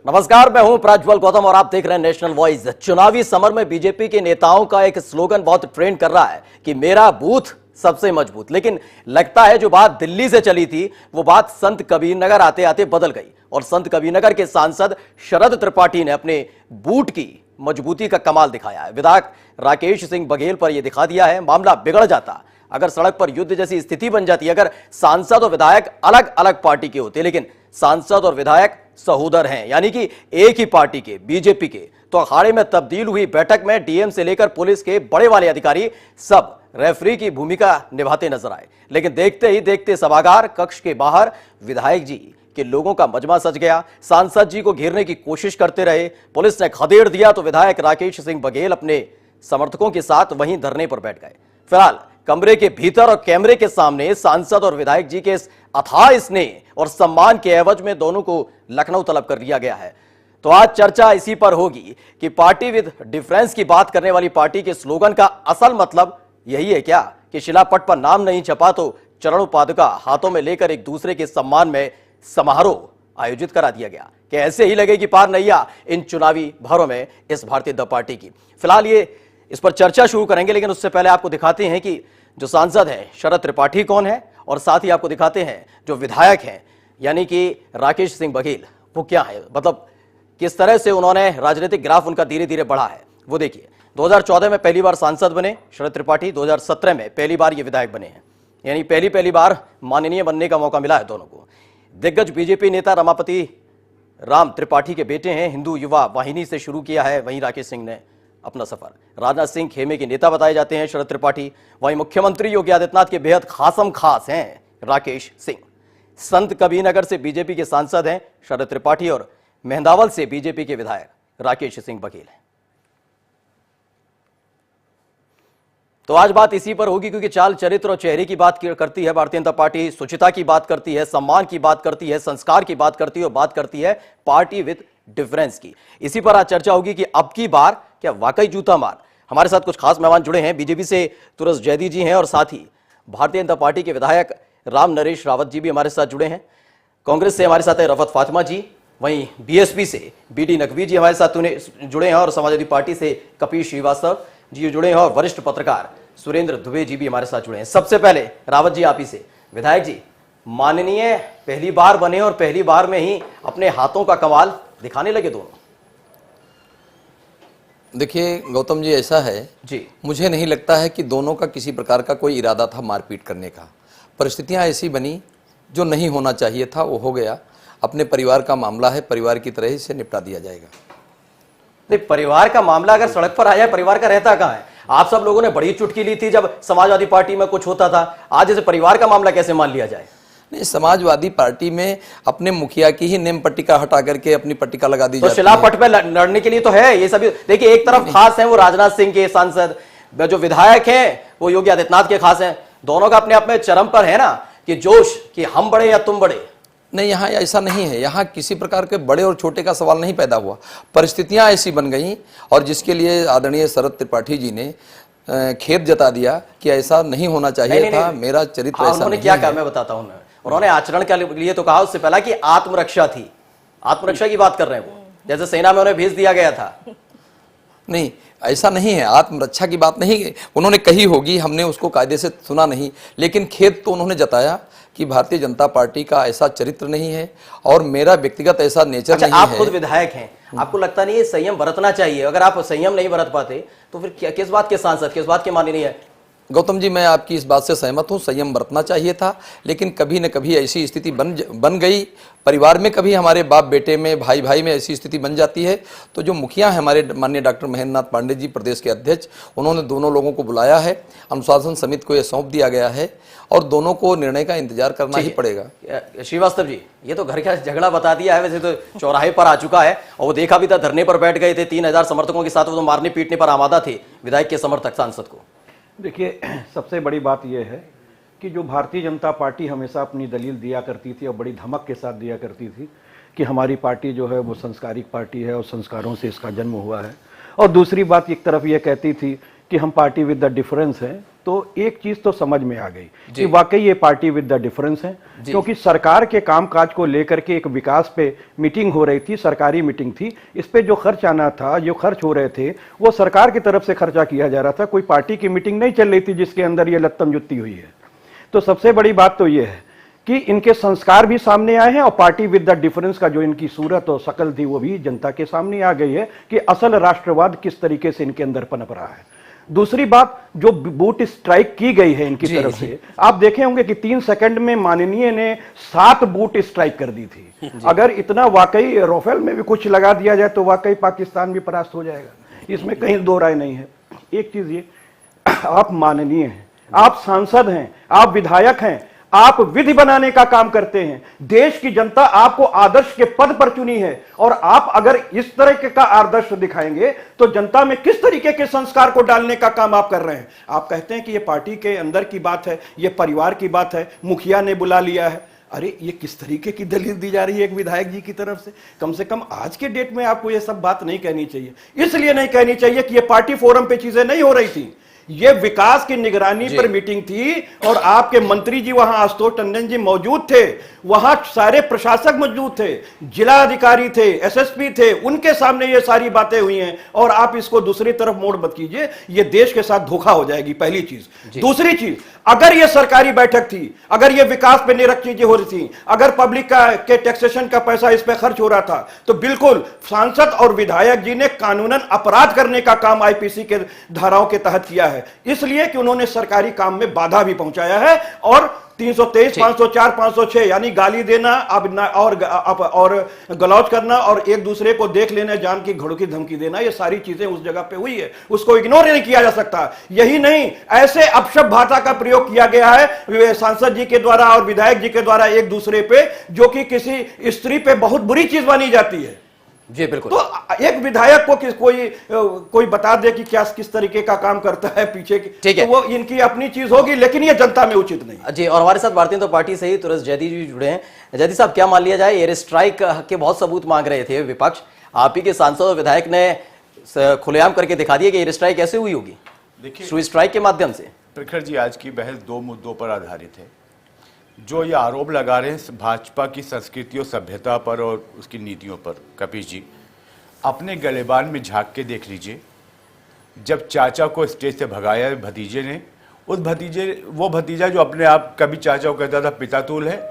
नमस्कार, मैं हूं प्रज्वल गौतम और आप देख रहे हैं नेशनल वॉइस। चुनावी समर में बीजेपी के नेताओं का एक स्लोगन बहुत ट्रेंड कर रहा है कि मेरा बूथ सबसे मजबूत। लेकिन लगता है जो बात दिल्ली से चली थी वो बात संत कबीरनगर आते आते बदल गई और संत कबीरनगर के सांसद शरद त्रिपाठी ने अपने बूथ की मजबूती का कमाल दिखाया है। विधायक राकेश सिंह बघेल पर यह दिखा दिया है मामला बिगड़ जाता अगर सड़क पर युद्ध जैसी स्थिति बन जाती, अगर सांसद और विधायक अलग अलग पार्टी के होते, लेकिन सांसद और विधायक सहोदर हैं, यानी कि एक ही पार्टी के, बीजेपी के, तो अखाड़े में तब्दील हुई बैठक में डीएम से लेकर पुलिस के बड़े वाले अधिकारी सब रेफरी की भूमिका निभाते नजर आए। लेकिन देखते ही देखते सभागार कक्ष के बाहर विधायक जी के लोगों का मजमा सज गया। सांसद जी को घेरने की कोशिश करते रहे, पुलिस ने खदेड़ दिया तो विधायक राकेश सिंह बघेल अपने समर्थकों के साथ वहीं धरने पर बैठ गए। फिलहाल कमरे के भीतर और कैमरे के सामने सांसद और विधायक जी के इस अथाह स्नेह और सम्मान के एवज में दोनों को लखनऊ तलब कर लिया गया है। तो आज चर्चा इसी पर होगी कि पार्टी विद डिफरेंस की बात करने वाली पार्टी के स्लोगन का असल मतलब यही है क्या कि शिलापट पर नाम नहीं छपा तो चरण पादुका हाथों में लेकर एक दूसरे के सम्मान में समारोह आयोजित करा दिया गया कि ऐसे ही लगेगी पार नैया इन चुनावी भरों में इस भारतीय जनता पार्टी की। फिलहाल ये इस पर चर्चा शुरू करेंगे, लेकिन उससे पहले आपको दिखाते हैं कि जो सांसद हैं शरद त्रिपाठी कौन है और साथ ही आपको दिखाते हैं जो विधायक हैं यानी कि राकेश सिंह बघेल वो क्या है, मतलब किस तरह से उन्होंने राजनीतिक ग्राफ उनका धीरे धीरे बढ़ा है वो देखिए। 2014 में पहली बार सांसद बने शरद त्रिपाठी, 2017 में पहली बार ये विधायक बने हैं, यानी पहली बार माननीय बनने का मौका मिला है दोनों को। दिग्गज बीजेपी नेता रमापति राम त्रिपाठी के बेटे हैं, हिंदू युवा वाहिनी से शुरू किया है वहीं राकेश सिंह ने अपना सफर। राजनाथ सिंह खेमे के नेता बताए जाते हैं शरद त्रिपाठी, वहीं मुख्यमंत्री योगी आदित्यनाथ के बेहद खासम खास हैं राकेश सिंह। संत कबीरनगर से बीजेपी के सांसद हैं शरद त्रिपाठी और मेहंदावल से बीजेपी के विधायक राकेश सिंह बघेल हैं। तो आज बात इसी पर होगी क्योंकि चाल चरित्र और चेहरे की बात करती है भारतीय जनता पार्टी, शुचिता की बात करती है, सम्मान की बात करती है, संस्कार की बात करती है और बात करती है पार्टी विद डिफरेंस की। इसी पर आज चर्चा होगी कि अब की बार क्या वाकई जूता मार। हमारे साथ कुछ खास मेहमान जुड़े हैं, बीजेपी से तुरस जैदी जी हैं और साथ ही भारतीय जनता पार्टी के विधायक राम नरेश रावत जी भी हमारे साथ जुड़े हैं। कांग्रेस से हमारे साथ है रफत फातिमा जी, वहीं बीएसपी से बीडी नकवी जी हमारे साथ जुड़े हैं और समाजवादी पार्टी से कपिल श्रीवास्तव जी जुड़े हैं और वरिष्ठ पत्रकार सुरेंद्र दुबे जी भी हमारे साथ जुड़े हैं। सबसे पहले रावत जी आप ही से, विधायक जी माननीय पहली बार बने और पहली बार में ही अपने हाथों का कमाल दिखाने लगे दोनों। देखिए गौतम जी, ऐसा है जी, मुझे नहीं लगता है कि दोनों का किसी प्रकार का कोई इरादा था मारपीट करने का। परिस्थितियां ऐसी बनी, जो नहीं होना चाहिए था वो हो गया। अपने परिवार का मामला है, परिवार की तरह से निपटा दिया जाएगा। नहीं, परिवार का मामला अगर सड़क पर आ जाए परिवार का रहता कहाँ है? आप सब लोगों ने बड़ी चुटकी ली थी जब समाजवादी पार्टी में कुछ होता था, आज जैसे परिवार का मामला कैसे मान लिया जाए? नहीं, समाजवादी पार्टी में अपने मुखिया की ही नेम पट्टिका हटा करके अपनी पट्टिका लगा दी तो जाती है। शिलापट पे लड़ने के लिए तो है ये सभी। देखिए एक तरफ खास है वो राजनाथ सिंह के सांसद, जो विधायक हैं वो योगी आदित्यनाथ के खास हैं, दोनों का अपने आप में चरम पर है ना कि जोश कि हम बड़े या तुम बड़े। नहीं, यहाँ ऐसा नहीं है। यहाँ किसी प्रकार के बड़े और छोटे का सवाल नहीं पैदा हुआ, परिस्थितियां ऐसी बन गई और जिसके लिए आदरणीय शरद त्रिपाठी जी ने खेद जता दिया कि ऐसा नहीं होना चाहिए था। मेरा चरित्र ऐसा उन्होंने नहीं क्या है। कहा मैं बताता हूं। उन्होंने आचरण के लिए तो कहा उससे पहला कि आत्मरक्षा थी, आत्मरक्षा की बात कर रहे हैं वो, जैसे सेना में उन्हें भेज दिया गया था। नहीं, ऐसा नहीं है, आत्मरक्षा की बात नहीं उन्होंने कही होगी, हमने उसको कायदे से सुना नहीं, लेकिन खेद तो उन्होंने जताया कि भारतीय जनता पार्टी का ऐसा चरित्र नहीं है और मेरा व्यक्तिगत ऐसा नेचर नहीं है। आप खुद विधायक हैं, आपको लगता नहीं है संयम बरतना चाहिए? अगर आप संयम नहीं बरत पाते तो फिर किस बात के सांसद, किस बात के माननीय है? गौतम जी, मैं आपकी इस बात से सहमत हूं, संयम बरतना चाहिए था, लेकिन कभी न कभी ऐसी स्थिति बन गई। परिवार में कभी हमारे बाप बेटे में, भाई भाई में ऐसी स्थिति बन जाती है तो जो मुखिया हैं हमारे माननीय डॉक्टर महेंद्रनाथ पांडे जी, प्रदेश के अध्यक्ष, उन्होंने दोनों लोगों को बुलाया है, अनुशासन समिति को यह सौंप दिया गया है और दोनों को निर्णय का इंतजार करना ही पड़ेगा। श्रीवास्तव जी, ये तो घर का झगड़ा बता दिया है, वैसे तो चौराहे पर आ चुका है और वो देखा भी था, धरने पर बैठ गए थे 3000 समर्थकों के साथ, वो तो मारने पीटने पर आमादा थे विधायक के समर्थक सांसद को। देखिए, सबसे बड़ी बात यह है कि जो भारतीय जनता पार्टी हमेशा अपनी दलील दिया करती थी और बड़ी धमक के साथ दिया करती थी कि हमारी पार्टी जो है वो संस्कारिक पार्टी है और संस्कारों से इसका जन्म हुआ है, और दूसरी बात एक तरफ ये कहती थी कि हम पार्टी विद द डिफरेंस हैं, तो एक चीज तो समझ में आ गई कि वाकई ये पार्टी विद द डिफरेंस है, क्योंकि सरकार के कामकाज को लेकर के एक विकास पे मीटिंग हो रही थी, सरकारी मीटिंग थी, इस पे जो खर्च आना था, जो खर्च हो रहे थे, वो सरकार की तरफ से खर्चा किया जा रहा था, कोई पार्टी की मीटिंग नहीं चल रही थी जिसके अंदर ये लत्तम जुत्ती हुई है। तो सबसे बड़ी बात तो ये है कि इनके संस्कार भी सामने आए हैं और पार्टी विद द डिफरेंस का जो इनकी सूरत और शक्ल थी वो भी जनता के सामने आ गई है कि असल राष्ट्रवाद किस तरीके से इनके अंदर पनप रहा है। दूसरी बात, जो बूट स्ट्राइक की गई है इनकी तरफ से, आप देखे होंगे कि 3 सेकंड में माननीय ने 7 बूट स्ट्राइक कर दी थी। अगर इतना वाकई राफेल में भी कुछ लगा दिया जाए तो वाकई पाकिस्तान भी परास्त हो जाएगा, इसमें कहीं दो राय नहीं है। एक चीज ये, आप माननीय हैं, आप सांसद हैं, आप विधायक हैं, आप विधि बनाने का काम करते हैं, देश की जनता आपको आदर्श के पद पर चुनी है, और आप अगर इस तरह का आदर्श दिखाएंगे तो जनता में किस तरीके के संस्कार को डालने का काम आप कर रहे हैं। आप कहते हैं कि ये पार्टी के अंदर की बात है, ये परिवार की बात है, मुखिया ने बुला लिया है। अरे ये किस तरीके की दलील दी जा रही है एक विधायक जी की तरफ से कम आज के डेट में आपको ये सब बात नहीं कहनी चाहिए। इसलिए नहीं कहनी चाहिए कि ये पार्टी फोरम पे चीजें नहीं हो रही थी, ये विकास की निगरानी पर मीटिंग थी, और आपके मंत्री जी वहां आशुतोष टंडन जी मौजूद थे, वहां सारे प्रशासक मौजूद थे, जिला अधिकारी थे, एसएसपी थे, उनके सामने ये सारी बातें हुई हैं, और आप इसको दूसरी तरफ मोड़ मत कीजिए, ये देश के साथ धोखा हो जाएगी, पहली चीज। दूसरी चीज, अगर ये सरकारी बैठक थी, अगर ये विकास पे निरख चीजें हो रही थी, अगर पब्लिक के टैक्सेशन का पैसा इस पे खर्च हो रहा था, तो बिल्कुल सांसद और विधायक जी ने कानूनन अपराध करने का काम आईपीसी के धाराओं के तहत किया है, इसलिए कि उन्होंने सरकारी काम में बाधा भी पहुंचाया है, और 323, 504, 506 यानी गाली देना और गलौज करना और एक दूसरे को देख लेना, जान की घोड़ों की धमकी देना, ये सारी चीजें उस जगह पे हुई है, उसको इग्नोर नहीं किया जा सकता। यही नहीं, ऐसे अपशब्द भाषा का प्रयोग किया गया है सांसद जी के द्वारा और विधायक जी के द्वारा एक दूसरे पे, जो कि किसी स्त्री पे बहुत बुरी चीज मानी जाती है। जी बिल्कुल। तो एक विधायक को कोई बता दे कि क्या किस तरीके का काम करता है पीछे की, ठीक है, तो वो इनकी अपनी चीज होगी, लेकिन ये जनता में उचित नहीं। जी, और हमारे साथ भारतीय जनता पार्टी से ही तुरंत जयदी जी जुड़े हैं। जयदी साहब, क्या मान लिया जाए, एयर स्ट्राइक के बहुत सबूत मांग रहे थे विपक्ष, आप ही के सांसद और विधायक ने खुलेआम करके दिखा दिया कि एयर स्ट्राइक कैसे हुई होगी, देखिए स्ट्राइक के माध्यम से। प्रखर जी, आज की बहस 2 मुद्दों पर आधारित है। जो ये आरोप लगा रहे हैं भाजपा की संस्कृति और सभ्यता पर और उसकी नीतियों पर, कपिश जी अपने गलेबान में झांक के देख लीजिए। जब चाचा को स्टेज से भगाया भतीजे ने, वो भतीजा जो अपने आप कभी चाचा को कहता था पितातुल है,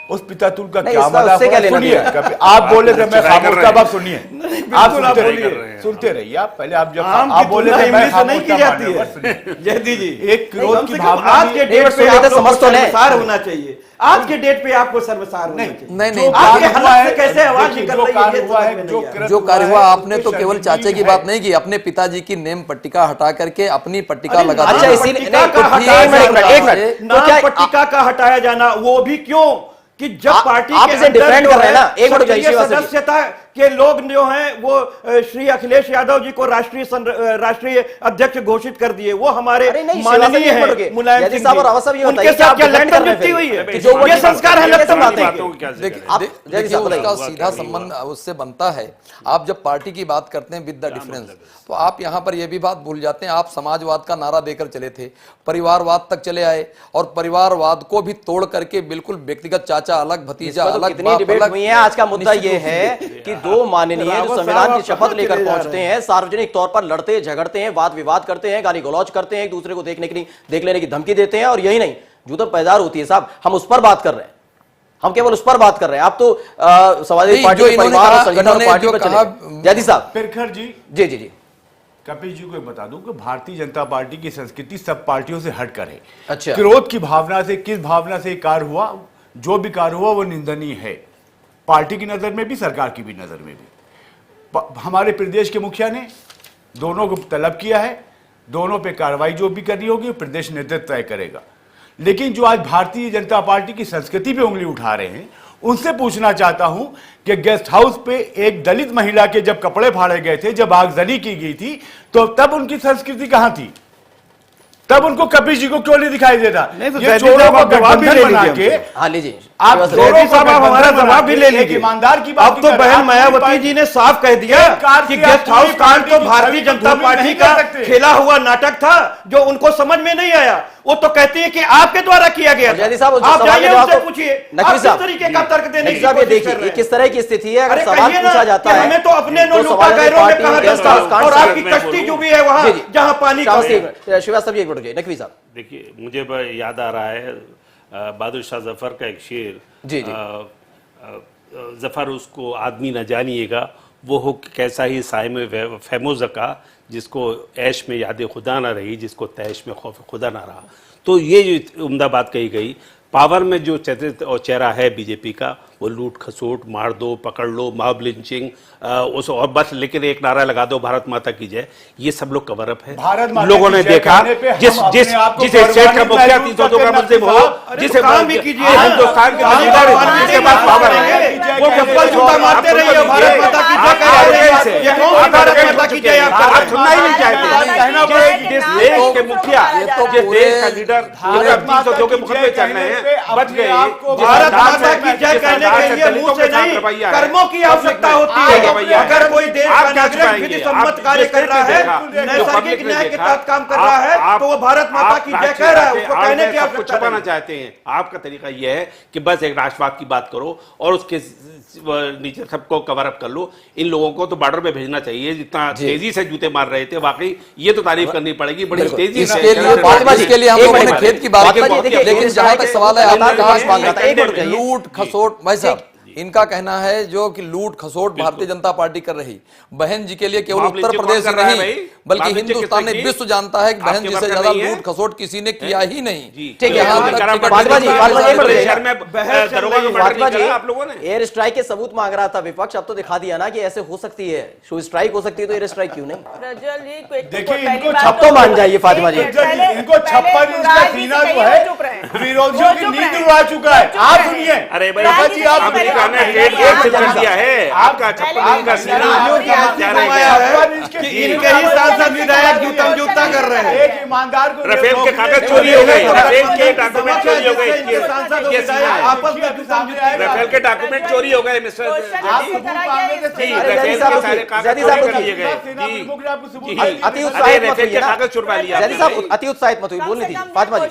उस पितातुल का क्या मतलब, सुनिए आप बोले थे मैं खामोश था, अब सुनिए, आप सुनते रहिए, आप पहले आप जब आप बोले थे मैं खामोश था, जयदी जी एक क्रोध की भावना, आज के डेट पे आपको शर्मसार होना चाहिए, आज के डेट पे आपको शर्मसार होना चाहिए। नहीं, आपके हालत से कैसे आवाज निकल रही है, जो कार्य हुआ, आपने तो केवल चाचा की बात नहीं की, अपने पिताजी की नेम पट्टिका हटा करके अपनी पट्टिका लगा दी। अच्छा, इसीलिए नाम पट्टिका का हटाया जाना, वो भी क्यों कि जब पार्टी के डिफेंड कर रहे हैं ना, एक मिनट, सदस्यता के लोग जो हैं वो श्री अखिलेश यादव जी को राष्ट्रीय अध्यक्ष घोषित कर दिए, वो हमारे माननीय हैं मुलायम सिंह जी, उनके साथ क्या लड़न जुटी हुई है, ये संस्कार है लड़न देखिए उसका सीधा संबंध उससे बनता है। आप जब पार्टी की बात करते हैं विद द डिफरेंस, तो आप यहाँ पर यह भी बात भूल जाते हैं, आप समाजवाद का नारा देकर चले थे, परिवारवाद तक चले आए, और परिवारवाद को भी तोड़ करके बिल्कुल व्यक्तिगत चाचा अलग, भतीजा अलग, डिबेट हुई है। आज का मुद्दा यह है कि 2 माननीय जो संविधान की शपथ लेकर पहुंचते हैं, सार्वजनिक तौर पर लड़ते झगड़ते हैं, वाद विवाद करते हैं, गाली गलौज करते हैं, एक दूसरे को देख लेने की धमकी देते हैं, और यही नहीं जो तो पैदार होती है साहब, हम उस पर बात कर रहे हैं, हम केवल उस पर बात कर रहे हैं। आप तो समाजवादी पार्टी के परिवार और संगठन और पार्टी पर चले। जयदी साहब, प्रखर जी, जी कपिल जी को बता दूं कि भारतीय जनता पार्टी की संस्कृति सब पार्टियों से हटकर है। अच्छा, क्रोध की भावना से, किस भावना से कार्य हुआ, जो भी कार्य हुआ वो निंदनीय है, पार्टी की नजर में भी, सरकार की भी नजर में भी। हमारे प्रदेश के मुखिया ने दोनों को तलब किया है, दोनों पे कार्रवाई जो भी करनी होगी प्रदेश नेतृत्व तय करेगा। लेकिन जो आज भारतीय जनता पार्टी की संस्कृति पे उंगली उठा रहे हैं, उनसे पूछना चाहता हूं कि गेस्ट हाउस पे एक दलित महिला के जब कपड़े फाड़े गए थे, जब आगजनी की गई थी, तो तब उनकी संस्कृति कहां थी? तब उनको कपिल जी को क्यों नहीं दिखाई देता? ये चोरों को गठबंधन बना के, आप जयदी साहब आप हमारा जवाब भी ले लीजिए। ईमानदार की बात अब तो बहन मायावती जी ने साफ कह दिया कि गेस्ट हाउस कांड तो भारतीय जनता पार्टी का खेला हुआ नाटक था जो उनको समझ में नहीं आया। वो तो कहती है कि आपके द्वारा किया गया था। आप जाइए उनसे पूछिए, आप किस तरीके का तर्क देने की कोशिश कर रहे हैं। किस तरह की स्थिति है, अरे सवाल पूछा जाता है, हमें तो अपने लूटा गैरों में कहा जाता है और आपकी कश्ती डूबी है वहां जहां पानी कम है। श्रीवास्तव जी एक मिनट, नकवी साहब देखिए, मुझे याद आ रहा है बहादुर शाह जफर का एक शेर, जी जफर उसको आदमी न जानिएगा, वो हो कैसा ही साय में फैमोज़ का, जिसको ऐश में याद खुदा ना रही, जिसको तैश में खौफ खुदा ना रहा। तो ये जो उम्दा बात कही गई, पावर में जो चरित्र और चेहरा है बीजेपी का, वो लूट खसोट, मार दो, पकड़ लो, मॉब लिंचिंग, उस और बस लेकिन एक नारा लगा दो भारत माता की जय, ये सब लोग कवर अप है। लोगों ने देखा जिस स्टेट का मुखिया 302 का मुल्जिम हो, जिसे हिंदुस्तान के लीडर जिसके पास पावर है, वो जूता मारते रहिए भारत माता की जय कह रहे हैं। ये कौन सी भारत माता की जय आप सुनना ही नहीं चाहते। जिस देश के मुखिया, जिस देश का लीडर 302 के मुकदमे चल रहे हैं, बच गए। भारत माता की जय कहने के लिए मुंह से नहीं, कर्मों की आवश्यकता होती है। अगर कोई देश का नागरिक विधि सम्मत कार्य कर रहा है, नैसर्गिक न्याय के तहत काम कर रहा है, तो वो भारत माता की जय कह रहा है, उसको कहने की आवश्यकता छुपाना चाहते हैं। आपका तरीका यह है कि बस एक राष्ट्रवाद की बात करो और उसके नीचे सबको कवर अप कर लो। इन लोगों को तो बॉर्डर पे भेजना चाहिए। जितना तेजी से जूते मार रहे थे, वाकई ये तो तारीफ करनी पड़ेगी, बड़ी तेजी से। इसके लिए हम लोगों ने खेत की बात की, लेकिन जहां तक सवाल है लूट खसोट, भाई साहब इनका कहना है जो कि लूट खसोट भारतीय जनता पार्टी कर रही, बहन जी के लिए केवल उत्तर प्रदेश ही नहीं बल्कि हिंदुस्तान ने विश्व जानता है कि बहन जी से ज्यादा लूट खसोट किसी ने किया ही नहीं। ठीक है, एयर स्ट्राइक के सबूत मांग रहा था विपक्ष, अब तो दिखा दिया ना कि ऐसे हो सकती है, शो स्ट्राइक हो सकती है, तो एयर स्ट्राइक क्यों नहीं? देखिए, अब तो मान जाइए फातिमा जी, इनको 56 इंच का सीना जो है विरोधियों की नींद उड़ा चुका है। आप सुनिए, अरे भाई आप दिया है आपका 56 का सीना इनके ही सांसद विधायक जूता कर रहे हैं। एक ईमानदार को रफेल के कागज चोरी हो गए, रफेल के डॉक्यूमेंट चोरी हो गए, आपस में रफेल के डॉक्यूमेंट चोरी हो गए मिस्टर कागज चुरवा लिया। अति उत्साहित मत हुई, बोलनी थी फातिमा जी।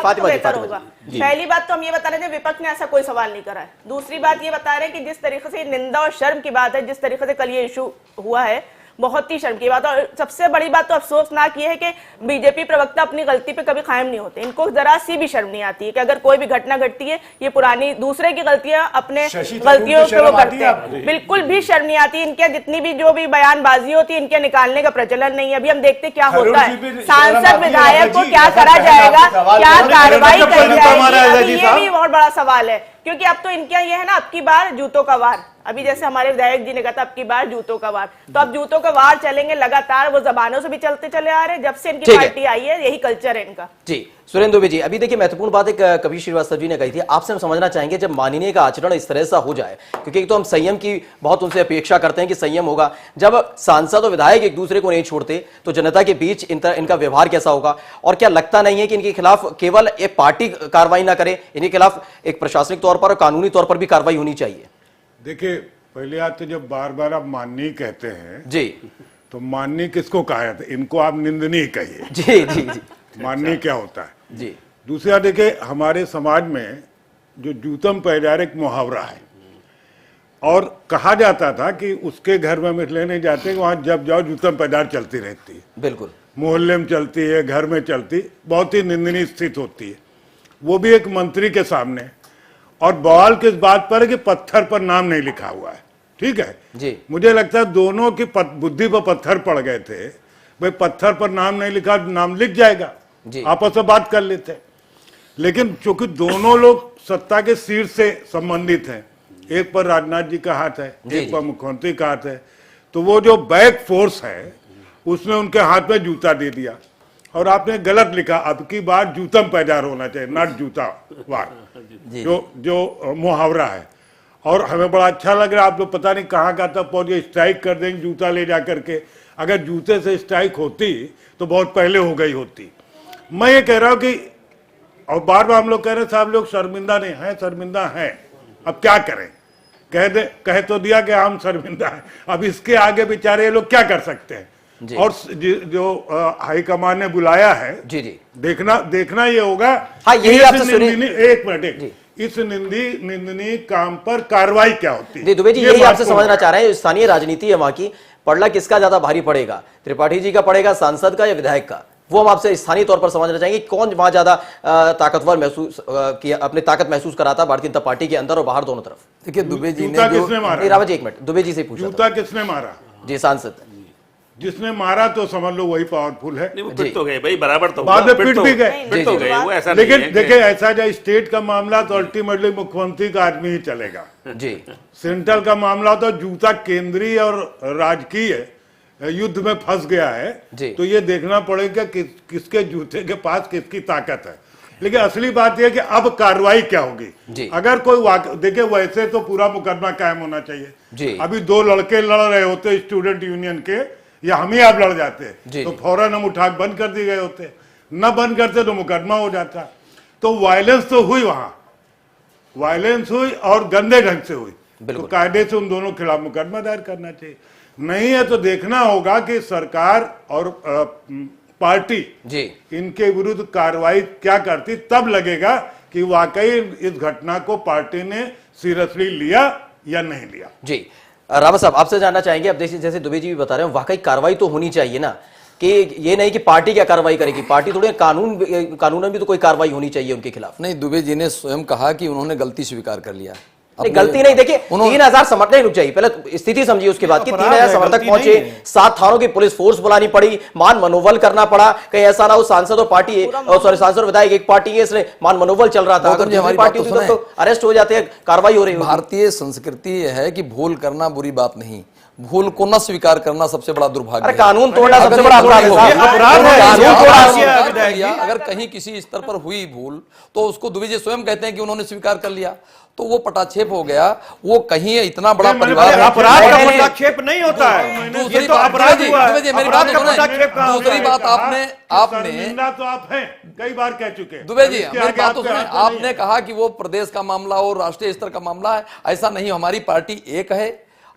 फातिमा जी, पहली बात तो हम ये बता रहे थे विपक्ष ने ऐसा कोई सवाल नहीं करा है। दूसरी बात ये बता रहे हैं कि जिस तरीके से निंदा और शर्म की बात है, जिस तरीके से कल ये इशू हुआ है, बहुत ही शर्म की बात। और सबसे बड़ी बात तो अफसोसनाक ये है कि बीजेपी प्रवक्ता अपनी गलती पे कभी कायम नहीं होते। इनको जरा सी भी शर्म नहीं आती है कि अगर कोई भी घटना घटती है, ये पुरानी दूसरे की गलतियां अपने गलतियों पे वो करते हैं, बिल्कुल भी शर्म नहीं आती इनके। जितनी भी जो भी बयानबाजी होती है, इनके निकालने का प्रचलन नहीं है। अभी हम देखते क्या होता है, सांसद विधायक को क्या करा जाएगा, क्या कार्रवाई करी जाएगी, ये भी बहुत बड़ा सवाल है। क्योंकि अब तो इनके ये है ना, अब की बार जूतों का वार। अभी जैसे हमारे विधायक जी ने कहा था अब की बार जूतों का वार, तो अब जूतों का वार चलेंगे लगातार। वो जबानों से भी चलते चले आ रहे हैं, जब से इनकी पार्टी आई है, यही कल्चर है इनका। जी सुरेंद्र दुबे जी, अभी देखिए महत्वपूर्ण बात एक कपिल श्रीवास्तव जी ने कही थी, आपसे हम समझना चाहेंगे जब माननीय का आचरण इस तरह से हो जाए, क्योंकि एक तो हम संयम की बहुत उनसे अपेक्षा करते हैं कि संयम होगा, जब सांसद और विधायक एक दूसरे को नहीं छोड़ते तो जनता के बीच इनका व्यवहार कैसा होगा? और क्या लगता नहीं है कि इनके खिलाफ केवल एक पार्टी कार्रवाई ना करे, इनके खिलाफ एक प्रशासनिक तौर पर और कानूनी तौर पर भी कार्रवाई होनी चाहिए? देखिए, पहले बात तो जब बार बार आप माननीय कहते हैं जी, तो माननीय किसको कहा जाता है? इनको आप निंदनीय कहिए। जी जी जी, माननीय क्या होता है जी। दूसरा देखिए, हमारे समाज में जो जूतम पैदार एक मुहावरा है, और कहा जाता था कि उसके घर में मिठ लेने जाते, वहां जब जाओ जूतम पैदार चलती रहती है, बिल्कुल मोहल्ले में चलती है, घर में चलती, बहुत ही निंदनीय स्थिति होती है, वो भी एक मंत्री के सामने। और बवाल किस बात पर है कि पत्थर पर नाम नहीं लिखा हुआ है। ठीक है जी, मुझे लगता है दोनों की बुद्धि पर पत्थर पड़ गए थे। भाई पत्थर पर नाम नहीं लिखा, नाम लिख जाएगा, आपस में बात कर लेते। लेकिन चूंकि दोनों लोग सत्ता के शीर्ष से संबंधित हैं, एक पर राजनाथ जी का हाथ है, एक पर मुख्यमंत्री का हाथ है, तो वो जो बैक फोर्स है उसने उनके हाथ में जूता दे दिया। और आपने गलत लिखा, अब की बार जूतम पैदार होना चाहिए, नट जूता वार, जो मुहावरा है। और हमें बड़ा अच्छा लग रहा है, आप लोग पता नहीं कहाँ का तक पहुंचे, स्ट्राइक कर देंगे जूता ले जा करके। अगर जूते से स्ट्राइक होती तो बहुत पहले हो गई होती। मैं ये कह रहा हूं कि और बार बार हम लोग कह रहे हैं साहब लोग शर्मिंदा नहीं हैं, शर्मिंदा हैं, अब क्या करें, कह तो दिया कि हम शर्मिंदा हैं, अब इसके आगे बेचारे ये लोग क्या कर सकते हैं। और जो हाईकमान ने बुलाया है, जी जी, देखना ये होगा। हाँ, यही आपसे सुनिए। एक मिनट, इस निंदनीय काम पर कार्रवाई क्या होती है। जी दुबे जी, यही आपसे समझना चाह रहे हैं, स्थानीय राजनीति है वहां की, पड़ला किसका ज्यादा भारी पड़ेगा, त्रिपाठी जी का पड़ेगा, सांसद का या विधायक का? वो हम आपसे स्थानीय तौर पर समझना चाहेंगे, कौन वहां ज्यादा ताकतवर महसूस किया, अपनी ताकत महसूस कराता भारतीय जनता पार्टी के अंदर और बाहर दोनों तरफ? देखिए दुबे जी जूता ने किसने मारा? रावत जी एक मिनट, दुबे जी से पूछा जूता किसने मारा? जी सांसद जिसने मारा तो समझ लो वही पावरफुल है। नहीं, वो पिट तो गए भाई, बराबर तो बाद में पिट भी गए, पिट तो गए, वो ऐसा नहीं लेकिन है देखिए ऐसा जो स्टेट का मामला तो अल्टीमेटली मुख्यमंत्री का आदमी ही चलेगा। जी, सेंट्रल का मामला तो जूता केंद्रीय और राजकीय युद्ध में फंस गया है, तो ये देखना पड़ेगा कि किसके जूते के पास किसकी ताकत है। लेकिन असली बात यह कि अब कार्रवाई क्या होगी। अगर कोई देखिए, वैसे तो पूरा मुकदमा कायम होना चाहिए। अभी दो लड़के लड़ रहे होते स्टूडेंट यूनियन के, या हम ही आप लड़ जाते तो फौरन हम उठा बंद कर दिए गए होते, न बंद करते तो मुकदमा हो जाता। तो वायलेंस तो हुई, वहां वायलेंस हुई और गंदे ढंग से हुई, तो कायदे से उन दोनों के खिलाफ मुकदमा दायर करना चाहिए। नहीं है तो देखना होगा कि सरकार और पार्टी इनके विरुद्ध कार्रवाई क्या करती, तब लगेगा कि वाकई इस घटना को पार्टी ने सीरियसली लिया या नहीं लिया। जी रावत साहब, आपसे जानना चाहेंगे, अब देखिए जैसे दुबे जी भी बता रहे हैं, वाकई कार्रवाई तो होनी चाहिए ना, कि ये नहीं कि पार्टी क्या कार्रवाई करेगी, पार्टी थोड़ी कानून में भी तो कोई कार्रवाई होनी चाहिए उनके खिलाफ। नहीं, दुबे जी ने स्वयं कहा कि उन्होंने गलती स्वीकार कर लिया। गलती नहीं, देखिए 3000 समर्थक, नहीं रुक जाइए, पहले स्थिति समझिए उसके बाद कि 3000 समर्थक पहुंचे, 7 थानों की पुलिस फोर्स बुलानी पड़ी, मान मनोबल करना पड़ा, कहीं ऐसा ना हो सांसद और पार्टी, सॉरी सांसद और विधायक एक पार्टी है, इसलिए मान मनोबल चल रहा था, अगर हमारी पार्टी होती तो अरेस्ट हो जाते हैं, कार्रवाई हो रही है। भारतीय संस्कृति यह है कि भूल करना बुरी बात नहीं, भूल को न स्वीकार करना सबसे बड़ा दुर्भाग्य है। कानून तोड़ना सबसे बड़ा अपराध है। अगर कहीं किसी स्तर पर हुई भूल तो उसको दुबे जी स्वयं कहते हैं कि उन्होंने स्वीकार कर लिया, तो वो पटाक्षेप हो गया। वो कहीं इतना बड़ा परिवार, अपराध का पटाक्षेप नहीं होता है, दूसरी बात, मेरी बात सुने, दूसरी बात आपने तो आप हैं कई बार कह चुके हैं दुबे जी, मेरी बात तो सुने, आपने कहा कि वो प्रदेश का मामला और राष्ट्रीय स्तर का मामला है, ऐसा नहीं, हमारी पार्टी एक है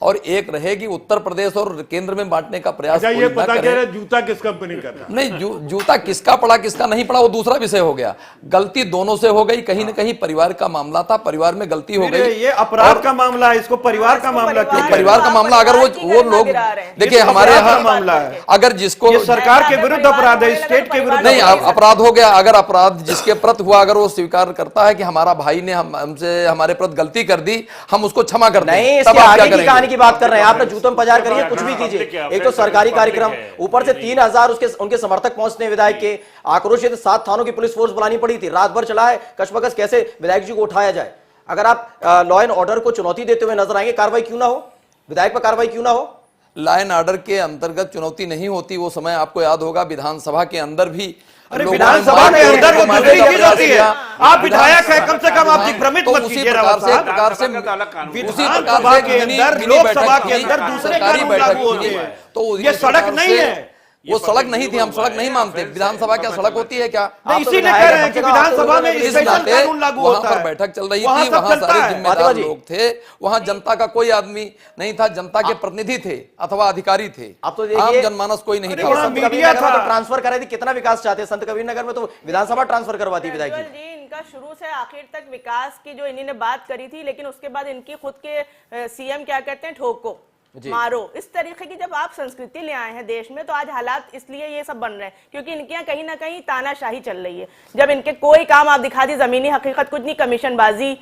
और एक रहेगी। उत्तर प्रदेश और केंद्र में बांटने का प्रयास ये पता क्या है, जूता किस कंपनी का था? नहीं, जूता किसका पड़ा किसका नहीं पड़ा वो दूसरा विषय हो गया। गलती दोनों से हो गई, कहीं न कहीं परिवार का मामला था, परिवार में गलती हो गई। ये अपराध का मामला है, इसको परिवार का मामला क्यों? परिवार का मामला, अगर वो लोग देखिए हमारे यहाँ मामला है, अगर जिसको सरकार के विरुद्ध अपराध है, स्टेट के विरुद्ध नहीं अपराध हो गया, अगर अपराध जिसके प्रति हुआ, अगर वो स्वीकार करता है कि हमारा भाई ने हमसे हमारे प्रति गलती कर दी, हम उसको क्षमा कर दें, तब आप क्या करेंगे? कहानी की बात कर रहे हैं, आपने जूतम पजार करिए, कुछ भी कीजिए, एक तो सरकारी कार्यक्रम, ऊपर से 3000 उनके समर्थक पहुंचते हैं विधायक के, आक्रोशित 7 थानों की पुलिस फोर्स बुलानी पड़ी थी, रात भर चला है कशमकश, कैसे विधायक जी को उठाया जाए। अगर आप लॉ एंड ऑर्डर को चुनौती देते हुए नजर आएंगे, कार्रवाई क्यों ना हो, विधायक पर कार्रवाई क्यों ना हो? लॉ एंड ऑर्डर के अंतर्गत चुनौती नहीं होती। वो समय आपको याद होगा विधानसभा के अंदर भी, विधानसभा के अंदर वो दूसरी चीज होती है। आप विधायक है, कम से कम आप दिग्भ्रमित मत कीजिए। विधानसभा के अंदर, लोकसभा के अंदर दूसरे कानून लागू होते हैं, तो ये सड़क नहीं है, वो सड़क नहीं थी, हम सड़क नहीं मानते। विधानसभा क्या सड़क होती है क्या? इसीलिए कह रहे हैं कि विधानसभा में स्पेशल कानून लागू होता है। बैठक चल रही थी, वहां सारे जिम्मेदार लोग थे, वहां जनता का कोई आदमी नहीं था, जनता के प्रतिनिधि थे अथवा अधिकारी थे, आप तो आम जनमानस कोई नहीं था। मीडिया था तो ट्रांसफर करा दी, कितना विकास चाहते संत कबीर नगर में, तो विधानसभा ट्रांसफर करवाती विधायक जी। इनका शुरू से आखिर तक विकास की जो इन्होंने बात करी थी, लेकिन उसके बाद इनकी खुद के सीएम क्या कहते हैं, ठोको मारो, इस तरीके की जब आप संस्कृति ले आए हैं देश में, तो आज हालात इसलिए ये सब बन रहे हैं क्योंकि इनके यहाँ कहीं ना कहीं तानाशाही चल रही है। जब इनके कोई काम आप दिखा दी, जमीनी हकीकत कुछ नहीं, कमीशनबाजी,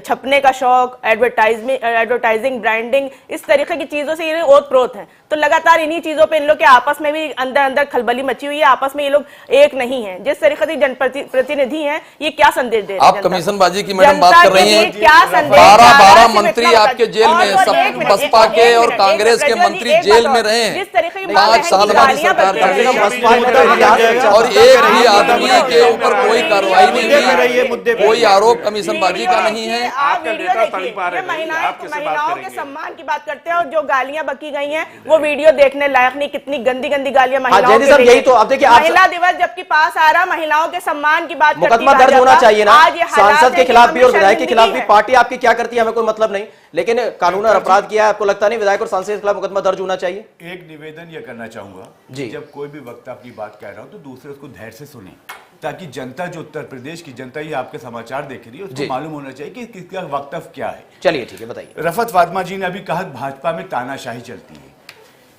छपने का शौक, एडवर्टाइजिंग, ब्रांडिंग, इस तरीके की चीजों से ये ओत-प्रोत हैं। तो लगातार इन्हीं चीजों पे इन लोग के आपस में भी अंदर अंदर खलबली मची हुई है, आपस में ये लोग एक नहीं है। जिस तरीके से जनप्रतिनिधि हैं, ये क्या संदेश दे रहे हैं? आप कमीशनबाजी की मैडम बात कर रही हैं, क्या संदेश? 12 मंत्री आपके जेल में, सब बसपा के और कांग्रेस के मंत्री जेल में रहे हैं 5 साल हमारी सरकार कर रही है, और एक भी आदमी के ऊपर कोई कार्रवाई नहीं हुई, कोई आरोप कमीशनबाजी का नहीं है। हैं। आप आपका वीडियो नेता देखिए, तड़पा रहे ये हैं, आप कैसे बात महिलाओं के करेंगे? सम्मान की बात करते हैं और जो गालियां बकी गई हैं वो वीडियो देखने लायक नहीं। कितनी गंदी गंदी गालियां महिलाओं जयदीप के साहब, लिए। यही तो आप देखिए, आप महिला दिवस जबकि पास आ रहा, महिलाओं के सम्मान की बात करती मुकदमा दर्ज भाजपा। होना चाहिए ना, आज ये हालात सांसद है के कि खिलाफ भी और हमें विधायक के खिलाफ भी। शर्मिंदगी है। पार्टी आपकी क्या करती है हमें कोई मतलब नहीं, लेकिन कानून और अपराध किया है, आपको लगता नहीं विधायक और सांसद के खिलाफ मुकदमा दर्ज होना चाहिए? एक निवेदन यह करना चाहूंगा जी। कि जब कोई भी वक्ता अपनी बात कह रहा हो तो दूसरे उसको धैर्य से सुने, ताकि जनता, जो उत्तर प्रदेश की जनता ये आपके समाचार देख रही है, उसको मालूम होना चाहिए कि किसका वक्तव्य क्या है। चलिए ठीक है, बताइए। रफत फातिमा जी ने अभी कहा भाजपा में तानाशाही चलती है।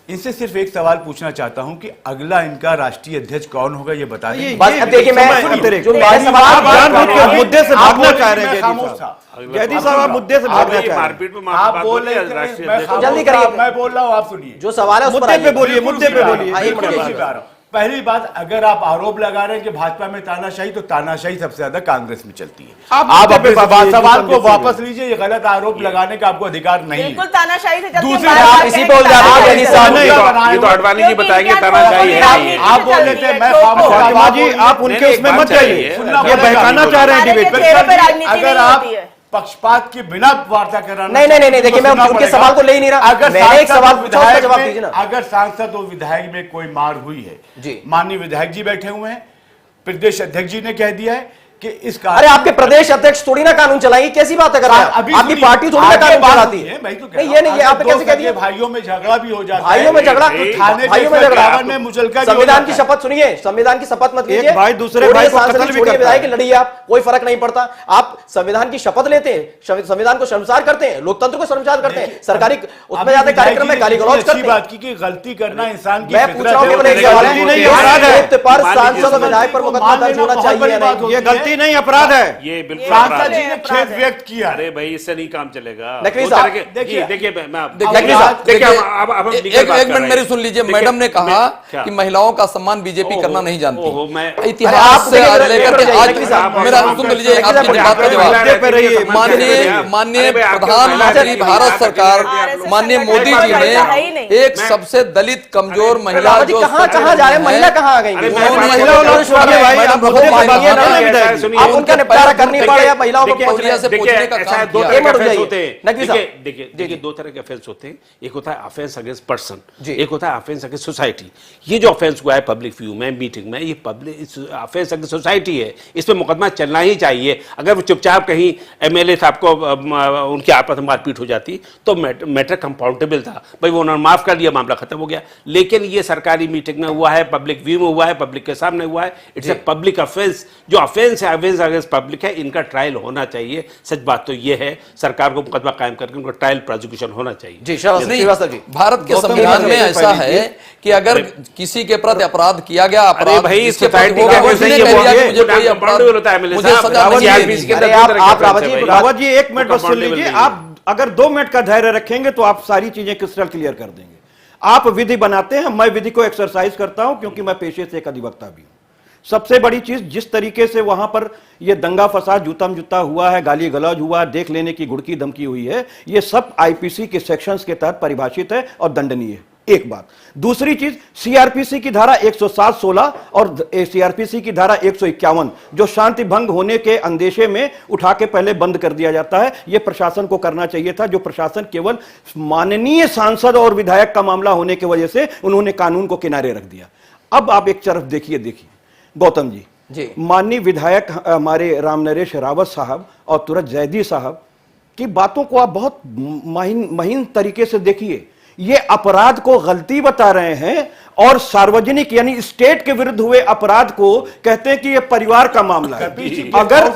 इनसे सिर्फ एक सवाल पूछना चाहता हूं कि अगला इनका राष्ट्रीय अध्यक्ष कौन होगा, ये बता दें। बस अब देखिए, मैं जो मेरे सवाल आप जानबूझ के मुद्दे से भागना चाह रहे हैं मैं खामोश था। जयदीप साहब, आप मुद्दे से भागना चाह रहे हैं। मारपीट में आप बोल रहे थे, मैं खामोश जल्दी था, करिए। मैं बोल रहा हूं, आप सुनिए। जो सवाल है उस पर मुद्दे पे आइए। बोलिए, मुद्दे पे बोलिए। हाँ, एक मिनट बिल्कुल देखिए। उसी पे आ रहा हूं। पहली बात, अगर आप आरोप लगा रहे हैं कि भाजपा में तानाशाही, तो तानाशाही सबसे ज्यादा कांग्रेस में चलती है। आप आप मुद्दे अपने पे बात सवाल कीजिए, को वापस लीजिए, ये गलत आरोप लगाने का आपको अधिकार नहीं है। बिल्कुल तानाशाही से चलती है। दूसरी बार बात, बार इसी कहें पे कि उलझा रहे हैं तानाशाही जयदीप से साहब। चलती है। ये तो अडवाणी जी बताएंगे तानाशाही है नहीं है। आप बोल रहे थे, मैं खामोश था। फातिमा जी, आप नहीं, उनके नहीं, उसमें एक मत बात चाहिए। जाइए, सुनना ये पड़ेगा। बहकाना चाह रहे हैं सारे डिबेट के में। चेहरे पे राजनीति अगर नहीं आप होती है। पक्षपात के बिना वार्ता कराना, नहीं, देखिए, मैं उनके सवाल को ले ही नहीं रहा। अगर मैंने एक सांसद सवाल और पूछा, उसका विधायक जवाब में- दीजिए ना। अगर सांसद और विधायक में कोई मार हुई है, जी। माननीय विधायक जी बैठे हुए हैं, प्रदेश अध्यक्ष जी ने कह दिया है कि इस अरे आपके प्रदेश अध्यक्ष थोड़ी ना कानून चलाएंगे, कैसी बात है कर रहे हैं? अभी आपकी सुनिए, पार्टी थोड़ी ना आगे कानून बात चलाती हुई है। मैं तो कह नहीं, रहा ये हूं, नहीं, अगर आप दो कैसे कह सगे दिए? भाइयों में झगड़ा भी हो जाता भाइयों में झगड़ा, तो थाने भाइयों में जैसे झगड़ा। रावण में मुचलका भी हो संविधान की जाता है। शपथ सुनिए, संविधान की शपथ मत लीजिए। भाई दूसरे छोड़िए भाई को सांसद, कत्ल भी छोड़िए करता विधायक, है। लड़िए आप, कोई फर्क नहीं पड़ता। आप संविधान की शपथ लेते हैं, संविधान को शर्मसार करते हैं, लोकतंत्र को शर्मसार करते हैं, सरकारी उसमें जाते कार्यक्रम में गाली गलौज करते हैं। बात की कि गलती करना इंसान की मैं फितरत पूछ रहा हूं है। केवल एक गलती सवाल नहीं, है, ये इस अपराध है। मुद्दे पर मान लीजिए सांसद और विधायक पर मुकदमा दर्ज होना चाहिए या नहीं? ये गलती नहीं, अपराध है। ये बिल्कुल सांसद अपराध जी है। ने खेद व्यक्त किया। अरे भाई, इससे नहीं काम चलेगा। नकवी दो साहब, तरह के- देखिए, देखिए मैं नकवी साहब, देखिए, देखिए, अब हम एक legal बात एक कर मिनट रहे मेरी हैं। सुन लीजिए। देखिए, मैडम ने कहा क्या? कि महिलाओं का सम्मान बीजेपी ओहो, करना नहीं जानती। ओहो, मैं- अरे इतिहास आप से देखिए, लेकर के देखिए, आज नकवी साहब, मेरा सुन लीजिए, नकवी आपकी साहब, बात का जवाब। माननीय प्रधानमंत्री भारत सरकार, माननीय मोदी जी ने एक सबसे दलित कमजोर महिला रावत जी जो कहाँ कहाँ जा रहे हैं? महिला कहाँ आ गई? अरे उन्होंने मैं- महिला मैं- वालों को अरे भाई, मैडम आप रखो, मुद्दे पे मानिए बात ना, करना नहीं सुनिए, आप उनका निपटारा करनी पड़े या महिलाओं को पहुंच रहे हैं? से पूछने का काम दो किया। तरह के ये मत ऑफेंस जाइए। होते हैं। नकवी साहब। देखिए दो तरह के ऑफेंस होते हैं। एक होता है ऑफेंस अगेंस्ट पर्सन, जी। एक होता है ऑफेंस अगेंस्ट सोसाइटी। ये जो ऑफेंस हुआ है पब्लिक व्यू में, मीटिंग में, ये पब्लिक ऑफेंस अगेंस्ट सोसाइटी है। इसमें मुकदमा चलना ही चाहिए। अगर वो चुपचाप कहीं एमएलए साहब को उनके आपस में मारपीट हो जाती तो मैटर कंपाउंडेबल था, भाई वो उन्होंने माफ कर दिया, मामला खत्म हो गया। लेकिन ये सरकारी मीटिंग में हुआ है, पब्लिक व्यू में हुआ है, पब्लिक के सामने हुआ है, इट्स ए पब्लिक ऑफेंस। जो ऑफेंस है ऑफेंस अगेंस्ट पब्लिक है, इनका ट्रायल होना चाहिए। सच बात तो ये है, सरकार को मुकदमा कायम करके उनका ट्रायल प्रोसिक्यूशन होना चाहिए। जी श्रीवास्तव जी, भारत के संविधान में ऐसा है कि अगर किसी के प्रति अपराध किया गया, अरे भाई, जिसके प्रति सोसाइटी वो का उसने वैसे ही कह है, दिया कि वो मुझे कोई ये अपराध, compoundable होता है MLA मुझे साहब। सजा रावत नहीं जी, देनी RBC के है। अंदर अरे दो तरह के आप offense रावत है जी, भाई। रावत जी, एक मिनट बस सुन Compoundable लीजिए। नहीं है। आप अगर 2 मिनट का धैर्य रखेंगे तो आप सारी चीजें क्रिस्टल क्लियर कर देंगे। आप विधि बनाते हैं, मैं विधि को एक्सरसाइज करता हूं क्योंकि मैं पेशे से एक अधिवक्ता भी हूं। सबसे बड़ी चीज, जिस तरीके से वहां पर यह दंगा फसाद, जूता जूता हुआ है, गाली गलौज हुआ, देख लेने की घुड़की धमकी हुई है, यह सब आईपीसी के सेक्शंस के तहत परिभाषित है और दंडनीय है। एक बात। दूसरी चीज, सीआरपीसी की धारा 107-16 और सीआरपीसी की धारा 151 जो शांति भंग होने के अंदेशे में उठा के पहले बंद कर दिया जाता है, यह प्रशासन को करना चाहिए था, जो प्रशासन केवल माननीय सांसद और विधायक का मामला होने की वजह से उन्होंने कानून को किनारे रख दिया। अब आप एक तरफ देखिए गौतम जी, माननीय विधायक हमारे रामनरेश रावत साहब और तुरंत जैदी साहब की बातों को आप बहुत महीन तरीके से देखिए। ये अपराध को गलती बता रहे हैं और सार्वजनिक यानी स्टेट के विरुद्ध हुए अपराध को कहते हैं कि ये परिवार का मामला है। अगर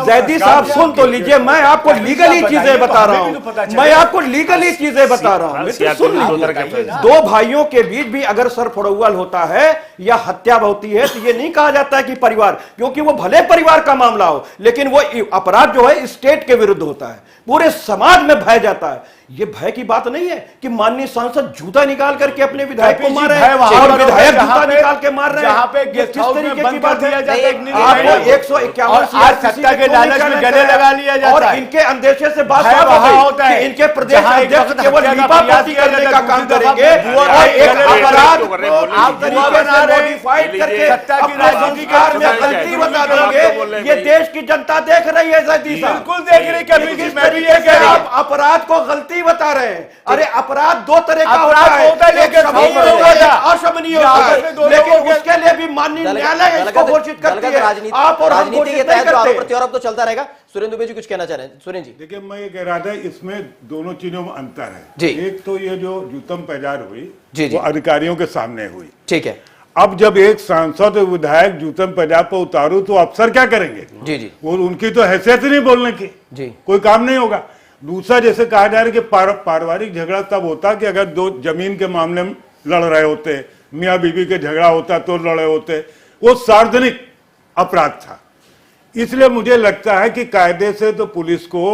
जैदी साहब सुन तो लीजिए, मैं आपको लीगली चीजें बता रहा हूं, मैं आपको लीगली चीजें बता रहा हूं, सुन लीजिए। 2 भाइयों के बीच भी अगर सरफड़ौल होता है या हत्या होती है तो ये नहीं कहा जाता है कि परिवार, क्योंकि वो भले परिवार का मामला हो लेकिन वो अपराध जो है स्टेट के विरुद्ध होता है, पूरे समाज में भय जाता है। ये भय की बात नहीं है कि माननीय सांसद जूता निकाल करके अपने विधायक को कपिल जी, मार रहे भय हैं वहां और पर विधायक जहां जूता पे- निकाल के मार रहे हैं। जहां पे ये गेस्ट किस हाउस में तरीके बंद की कर बात दिया है? जाता है, एक निर्णय आपको है। 151 और आज सत्ता के लालच में गले लगा लिया जाता और है। इनके अंदेशे से बात भय साफ हो वहां गई होता है कि इनके प्रदेश जहां एक अध्यक्ष वक्त केवल हत्या का लीपापोती प्रयास किया करने जाता का है, काम दूसरी तरफ करेंगे बुआ और एक गले लगा अपराध रहे को हैं। आप बुआ तरीके बना से रहे हैं। मॉडिफाइड करके सत्ता की अपने राजनीति का संस्कार में समझ गलती जाए। बता बात देंगे। तो बोल रहे ये हैं देश की जनता देख रही है दिशा, बिल्कुल देख रही है कपिल जी, किस मैं भी तरीके ये से कह रही आप अपराध को गलती बता रहे हैं। अरे अपराध दो तरह का अपराध होता है, एक लेकिन शमनीय सही होता है, होगा। एक अशमनीय यहाँ होता पे है, दोनों लेकिन को- उसके लिए भी माननीय न्यायालय इसको घोषित करती है। आप और हम राजनीति के घोषित नहीं तहत जो आरोप करते। प्रत्यारोप तो चलता रहेगा। सुरेंद्र दुबे जी कुछ कहना चाह रहे हैं? सुरेंद्र जी। देखिए, मैं ये कह रहा था इसमें दोनों चीजों में अंतर है। जी। एक तो ये जो जूतम पैजार हुई जी, जी। वो अधिकारियों के सामने हुई। ठीक है। अब जब एक सांसद और विधायक जूतम पैजार पर उतारू तो अफसर क्या करेंगे? जी जी वो उनकी तो हैसियत ही नहीं बोलने की, जी। कोई काम नहीं होगा। दूसरा, जैसे कहा जा रहा है कि पारिवारिक झगड़ा तब होता कि अगर दो जमीन के मामले में लड़ रहे होते, मियाँ बीवी के झगड़ा होता तो लड़े होते, वो सार्वजनिक अपराध था। इसलिए मुझे लगता है कि कायदे से तो पुलिस को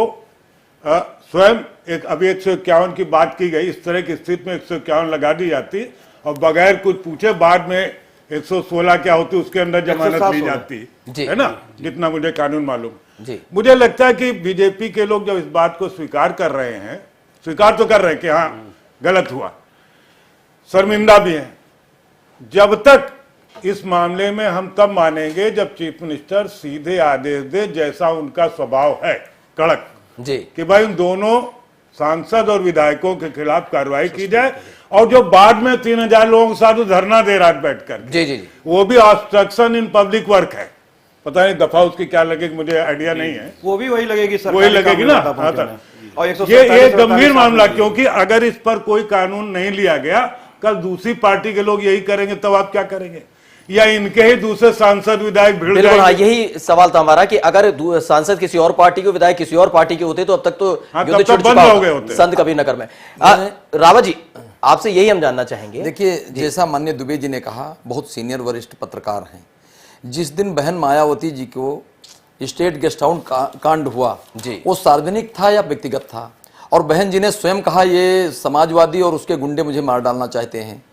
स्वयं एक अभी 151 की बात की गई, इस तरह की स्थिति में 151 लगा दी जाती और बगैर कुछ पूछे बाद में 116 क्या होती उसके अंदर जमानत ली जाती जी। है ना, जितना मुझे कानून मालूम। जी। मुझे लगता है कि बीजेपी के लोग जब इस बात को स्वीकार कर रहे हैं, स्वीकार तो कर रहे हैं कि हाँ गलत हुआ, शर्मिंदा भी हैं। जब तक इस मामले में हम तब मानेंगे जब चीफ मिनिस्टर सीधे आदेश दे, जैसा उनका स्वभाव है कड़क, जी। कि भाई उन दोनों सांसद और विधायकों के खिलाफ कार्रवाई की जाए। और जो बाद में 3000 लोगों के साथ धरना दे रहा है बैठकर, जी जी जी। वो भी ऑब्स्ट्रक्शन इन पब्लिक वर्क है। पता नहीं दफा उसकी क्या लगेगी, मुझे आइडिया नहीं है। वो भी वही लगेगी, वही लगेगी ना। हाँ, और ये गंभीर मामला, क्योंकि अगर इस पर कोई कानून नहीं लिया गया, कल दूसरी पार्टी के लोग यही करेंगे, तब आप क्या करेंगे? या इनके ही दूसरे सांसद विधायक भिड़ बिल्कुल हाँ, जाएंगे। यही सवाल था हमारा कि अगर सांसद किसी और पार्टी के, विधायक किसी और पार्टी के होते तो अब तक तो हाँ, युद्ध तब छिड़ तो चुका बंद हो होता। गए होते। संत कबीर नगर में। रावत जी, आपसे यही हम जानना चाहेंगे। देखिए, जैसा माननीय दुबे जी ने कहा, बहुत सीनियर वरिष्ठ पत्रकार हैं। जिस दिन बहन मायावती जी को स्टेट गेस्ट हाउस कांड हुआ जी, वो सार्वजनिक था या व्यक्तिगत था? और बहन जी ने स्वयं कहा ये समाजवादी और उसके गुंडे मुझे मार डालना चाहते हैं।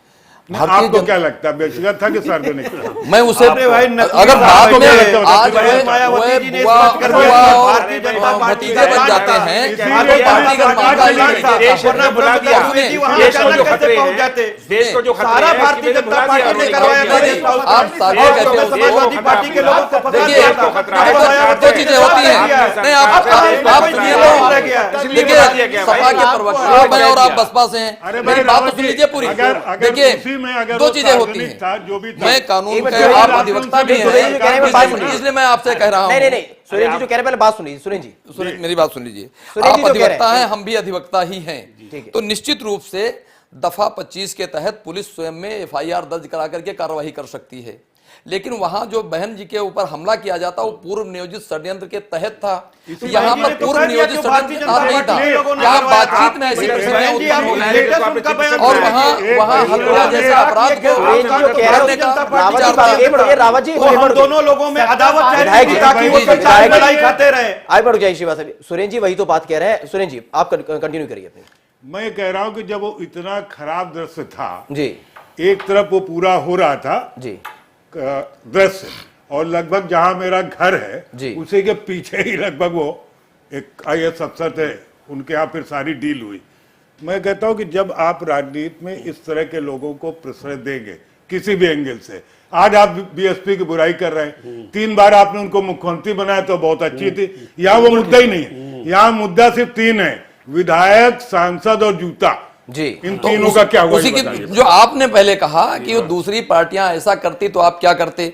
आपको क्या लगता है, व्यक्तिगत था कि सार्वजनिक था? मैं उसे अरे भाई, नकली अगर बाद में साहब, आज बहन मायावती जी ने इस बुआ बात कर दिया बुआ कि और भारतीय जनता पार्टी भतीजे बन जाते हैं, इसीलिए आपको पार्टी का मामला ही नहीं था। देता। वरना बुला दिया। ब्रह्मदत्त जी वहां देश को अचानक जो कैसे खतरे पहुंच हैं, जाते? देश को जो खतरे सारा हैं, भारतीय इसलिए जनता बुला पार्टी दिया ने उन्होंने। करवाया था। नहीं, गेस्ट हाउस आप में। साझा और कहते हो, समाजवादी पार्टी के लोगों को फंसा देखिए, दिया था। दो चीजें होती हैं। नहीं, आप सुनिए तो, देखिए, सपा के प्रवक्ता मैं और आप बसपा से हैं, अरे भाई, मेरी बात तो रावत सुन जी, लीजिए पूरी। अगर देखिए, उसी में अगर दो वो चीजें होती सार्वजनिक था, जो भी हैं। था, मैं कानून एक के, मिनट, आप आप अधिवक्ता उनसे भी भी सुरेंद्र जी कह रहे हैं, मैं बात सुनिए। हैं, इसलिए मैं आपसे कह रहा हूँ। नहीं, सुरेंद्र जी जो कह रहे हैं, पहले बात सुनिए। सुरेंद्र जी, मेरी बात सुन लीजिए। सुरेंद्र जी आप जो कह रहे अधिवक्ता हैं। हैं, हम भी अधिवक्ता ही हैं। ठीक है। तो निश्चित रूप से दफा 25 के तहत पुलिस स्वयं में एफआईआर दर्ज करा करके कार्रवाई कर सकती है, लेकिन वहां जो बहन जी के ऊपर हमला किया जाता वो पूर्व नियोजित षड्यंत्र के तहत था। यहाँ पर पूर्व नियोजित षड्यंत्र नहीं था। यहाँ बातचीत में ऐसी परिस्थितियां उत्पन्न हो गई और वहाँ हत्या जैसे अपराध को करने का विचार। रावत जी, हम दोनों लोगों में अदावत विधायक चाहिए जी, ताकि वो विधायक चाय जी, लड़ाई खाते रहे। आगे बढ़ जाइए श्रीवास्तव। सुरेंद्र जी वही तो बात कह रहे हैं। सुरेंद्र जी आप कंटिन्यू करिए अपनी। मैं ये कह रहा हूं कि जब वो इतना खराब दृश्य था, जी एक तरफ वो पूरा हो रहा था जी दृश्य, और लगभग जहां मेरा घर है जी, उसी के पीछे ही लगभग वो एक IAS अफसर थे, उनके यहाँ फिर सारी डील हुई। मैं कहता हूं कि जब आप राजनीति में इस तरह के लोगों को प्रश्रय देंगे किसी भी एंगल से, आज आप बीएसपी की बुराई कर रहे हैं, 3 बार आपने उनको मुख्यमंत्री बनाया तो बहुत अच्छी थी। यहाँ वो मुद्दा ही नहीं है, यहाँ मुद्दा सिर्फ 3 है, विधायक, सांसद और जूता। जी, इन तीनों का क्या हुआ उसी ये की बताइए। जो आपने पहले कहा कि वो दूसरी पार्टियां ऐसा करती तो आप क्या करते,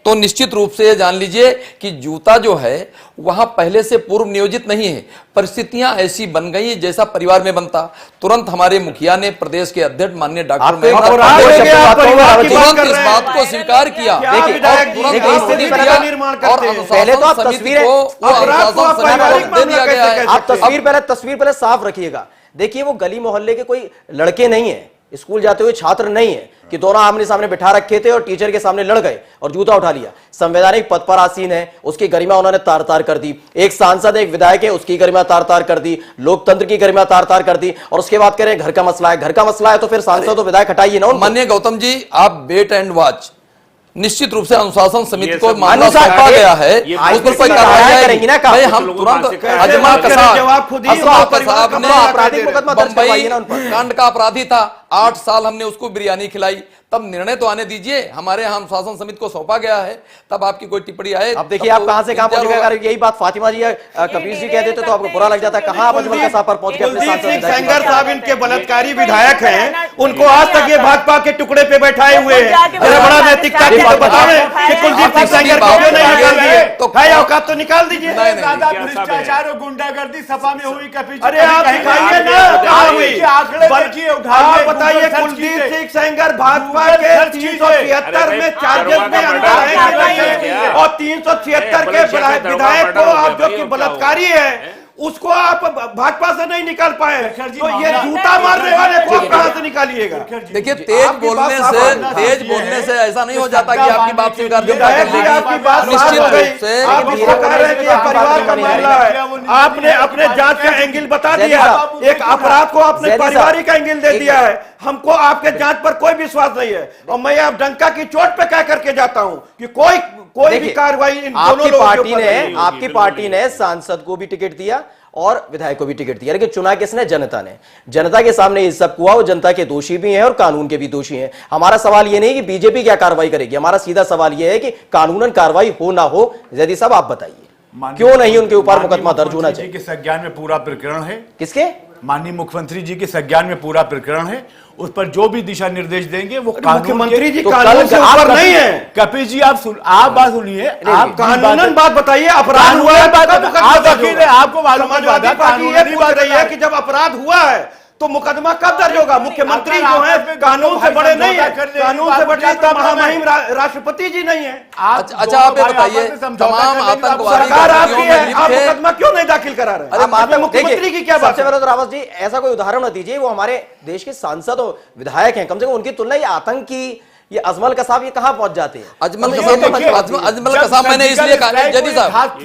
तो निश्चित रूप से ये जान लीजिए कि जूता जो है वहां पहले से पूर्व नियोजित नहीं है। परिस्थितियां ऐसी बन गई जैसा परिवार में बनता। तुरंत हमारे मुखिया ने, प्रदेश के अध्यक्ष माननीय डॉक्टर तुरंत इस बात को स्वीकार किया। पहले तो आप तस्वीरें, आप तस्वीर पहले साफ रखिएगा। देखिए वो गली मोहल्ले के कोई लड़के नहीं है, स्कूल जाते हुए छात्र नहीं है कि दोनों आमने सामने बिठा रखे थे और टीचर के सामने लड़ गए और जूता उठा लिया। संवैधानिक पद पर आसीन है, उसकी गरिमा उन्होंने तार तार कर दी। एक सांसद एक विधायक है, उसकी गरिमा तार तार कर दी, लोकतंत्र की गरिमा तार तार कर दी। और उसके बाद कह रहे हैं घर का मसला है। घर का मसला है तो फिर सांसद और विधायक हटाइए ना उनको। माननीय गौतम जी, आप वेट एंड वॉच, निश्चित रूप से अनुशासन समिति ये को सब मानना अनुशासन सौंपा गया है, ये उस पर कोई ICC कार्रवाई करेंगी ना काम। भाई हम लोगों तुरंत को कैसे अजमल करें? कसाब जवाब खुद ही अजमल और परिवार कसाब का ने आपराधिक मुकदमा दर्ज करवाइए ना उन पर। बंबई कांड का अपराधी था, 8 साल हमने उसको बिरयानी खिलाई, तब निर्णय तो आने दीजिए। हमारे यहाँ अनुशासन समिति को सौंपा गया है, तब आपकी कोई टिप्पणी आए। अब देखिए आप कहां से कहां पहुंच गए। अगर यही बात फातिमा जी या कबीर जी कह देते तो आपको बुरा लग जाता है। कहां आप अजमल कसाब पर पहुंच गए अपने कुलदीप सांसद सिंह विधायक की सेंगर बात? साहब इनके बलात्कारी विधायक हैं, उनको आज तक ये भाजपा के टुकड़े पे बैठाए हुए हैं। जरा बड़ा नैतिकता की बात बतावे कि कुलदीप सिंह सेंगर को क्यों नहीं निकाल दिए? तो है औकात तो निकाल दीजिए। नहीं, नहीं, ज्यादा क्या सब भ्रष्टाचार और गुंडागर्दी सपा में हुई कभी। अरे आप दिखाइए ना कहाँ हुई। आंकड़े देखिए, उठाइए, आप बताइए Google सर्च कुलदीप कीजिए। सिंह सेंगर भाजपा Google के सर्च कीजिए। 373 में चार्जेस में अंदर है और 376 के विधायक को आप जो कि बलात्कारी है उसको आप भाजपा से नहीं निकाल पाए। तो ये जूता मारने वाले को आप कहां से निकालिएगा? देखिए, तेज बोलने से ऐसा नहीं हो जाता कि आपकी बात स्वीकार आपकी बात निश्चित साफ हो गई। रूप से आप इसको कह रहे हैं कि ये परिवार का मामला है। आपने अपने जांच का एंगल बता दिया, एक अपराध को आपने पारिवारिक एंगल दे दिया है। हमको आपके जांच पर कोई विश्वास नहीं है और मैं अब डंका की चोट पे कह करके जाता हूं कि कोई भी कार्रवाई इन दोनों आपकी लोगों के पार्टी ऊपर ने नहीं। आपकी पार्टी ने सांसद को भी टिकट दिया और विधायक को भी टिकट दिया, लेकिन चुना किसने? जनता ने। जनता के सामने ये सब हुआ, वो जनता के दोषी भी हैं और कानून के भी दोषी हैं। हमारा सवाल ये नहीं कि बीजेपी क्या कार्रवाई करेगी, हमारा सीधा सवाल ये है कि कानूनन कार्रवाई हो ना हो। जैदी साहब आप बताइए क्यों नहीं उनके ऊपर मुकदमा दर्ज होना चाहिए? के संज्ञान में पूरा प्रकरण है। किसके? माननीय मुख्यमंत्री जी के संज्ञान में पूरा प्रकरण है। उस पर जो भी दिशा निर्देश देंगे वो मुख्यमंत्री जी तो कानून से आप ऊपर नहीं है। कपिल जी आप बात सुनिए। आप कानूनन बात बताइए। अपराध हुआ है तो कब मुकदमा आप दर्ज वकील होगा? हैं, आपको मालूम है। समाजवादी पार्टी ये पूछ रही है कि जब अपराध हुआ है तो मुकदमा कब दर्ज होगा? मुख्यमंत्री जो है कानून से बड़े नहीं है, कानून से बड़े तो महामहिम राष्ट्रपति जी नहीं है। अच्छा आप ये बताइए, तमाम आतंकवादी सरकार आपकी गतिविधियों है, में आप लिप्त थे। मुकदमा क्यों नहीं दाखिल करा रहे? अरे आप मुख्यमंत्री की क्या बात सबसे है? पहले तो रावत जी ऐसा कोई उदाहरण न दीजिए, वो हमारे देश के सांसद और विधायक हैं, कम से कम उनकी तुलना ये आतंकी, ये अजमल कसाब ये कहां पहुंच जाते हैं? अजमल कसाब मैंने इसलिए कहा, जदी साहब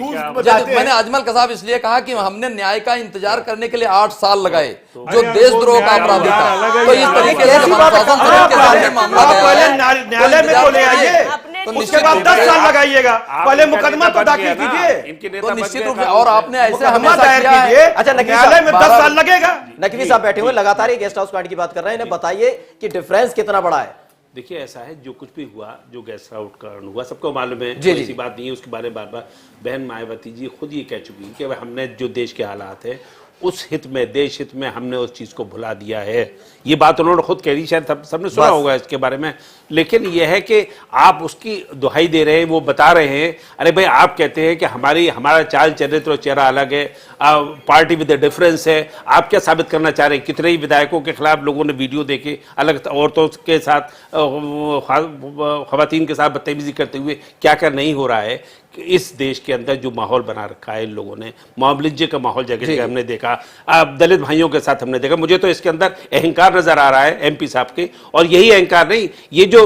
मैंने अजमल कसाब इसलिए कहा कि हमने न्याय का इंतजार करने के लिए 8 साल लगाए, जो देशद्रोह का अपराधी था। तो इस तरीके से जब अनुशासन समिति के सामने मामला गया पहले है, न्यायालय में तो ले आइए, तो उसके निश्चित बाद रूप 10 से साल लगाइएगा। पहले मुकदमा तो दाखिल कीजिए, तो निश्चित रूप से, और आपने ऐसे मुकदमा हमेशा दायर किया है। कीजिए। अच्छा, नकीब न्यायालय में साहब, 10 साल लगेगा। नकवी साहब बैठे हुए लगातार ये गेस्ट हाउस कांड की बात कर रहे हैं, इन्हें बताइए कि डिफरेंस कितना बड़ा है। देखिए ऐसा है, जो कुछ भी हुआ, जो गेस्ट हाउस कांड हुआ, सबको मालूम है, जी, कोई जी। ऐसी बात नहीं है। उसके बारे में बार बार बहन मायावती जी खुद ये कह चुकी हैं कि भाई हमने जो देश के हालात है उस हित में, देश हित में हमने उस चीज को भुला दिया है। ये बात उन्होंने खुद कह दी, शायद सबने सुना होगा इसके बारे में। लेकिन यह है कि आप उसकी दुहाई दे रहे हैं, वो बता रहे हैं, अरे भाई आप कहते हैं कि हमारा चाल चरित्र और चेहरा अलग है, पार्टी विद डिफरेंस है। आप क्या साबित करना चाह रहे हैं? कितने ही विधायकों के खिलाफ लोगों ने वीडियो देखे, अलग औरतों के साथ, खवातीन के साथ बदतमीजी करते हुए। क्या क्या नहीं हो रहा है कि इस देश के अंदर जो माहौल बना रखा है इन लोगों ने, मॉबलिज्जे का माहौल जगह जगह हमने देखा, दलित भाइयों के साथ हमने देखा। मुझे तो इसके अंदर अहंकार नजर आ रहा है एमपी साहब के, और यही अहंकार नहीं, ये जो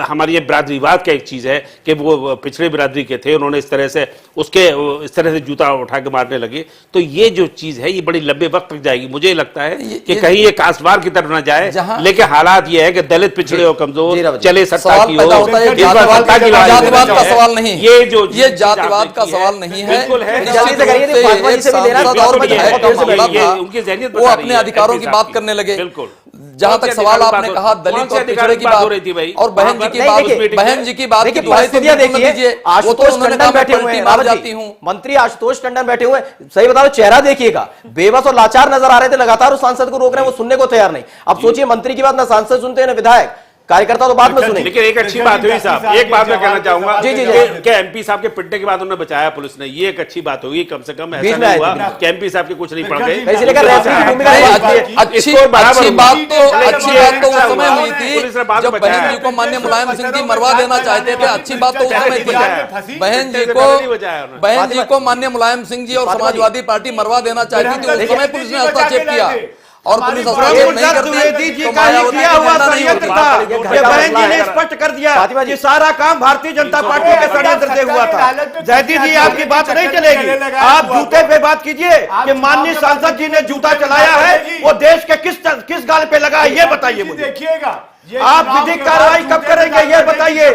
हमारी ये बिरादरीवाद का एक चीज है कि वो पिछड़े बिरादरी के थे, उन्होंने इस तरह से जूता उठा के मारने लगे। तो ये जो चीज है ये बड़ी लंबे वक्त तक जाएगी। मुझे लगता है कि कहीं ये कासवार की तरफ ना जाए, लेकिन हालात ये है कि दलित पिछड़े और कमजोर चले सत्ता की हो। जातिवाद का सवाल नहीं, ये जातिवाद का सवाल नहीं है। बिल्कुल है। वो अपने अधिकारों की बात करने लगे। बिल्कुल। जहां तक सवाल आपने कहा दलित और पिछड़े की बात हो रही थी भाई, और बहन जी की बात की परिस्थितियां देखिए, आशुतोष टंडन बैठे हुए हैं, जाती हूं। मंत्री आशुतोष टंडन बैठे हुए, सही बताओ चेहरा देखिएगा, बेबस और लाचार नजर आ रहे थे, लगातार उस सांसद को रोक रहे हैं, वो सुनने को तैयार नहीं। अब सोचिए मंत्री की बात ना सांसद सुनते हैं ना विधायक, कार्यकर्ता तो बाद में सुने। लेकिन एक अच्छी बात हुई साहब, एक बात मैं कहना चाहूंगा कि एमपी साहब के पिटने के बाद उन्होंने बचाया पुलिस ने, ये एक अच्छी बात होगी। कम से कम ऐसा नहीं हुआ कि एमपी साहब के कुछ नहीं पड़ गए। अच्छी बात तो उस समय हुई थी जब बहन जी को माननीय मुलायम सिंह जी मरवा देना चाहते थे। अच्छी बात तो उस समय थी, बहन जी को माननीय मुलायम सिंह जी और समाजवादी पार्टी मरवा देना चाहती थी, उस समय पुलिस ने हस्तक्षेप किया। और पुलिस प्रभु हस्तक्षेप नहीं दत्त करती द्विवेदी जी तो का ही मायावती किया की हुआ जनता नहीं षड्यंत्र होती। था। ये घर ये का बहन मसला जी ने है। स्पष्ट कर दिया फातिमा जी। कि सारा काम भारतीय जनता पार्टी के षड्यंत्र से हुआ था। जयदी जी आपकी बात नहीं चलेगी, आप जूते पे बात कीजिए कि माननीय सांसद जी ने जूता चलाया है, वो देश के किस गाल पे लगा है ये बताइए मुझे। देखिएगा आप विधिक कार्रवाई कब करेंगे ये बताइए।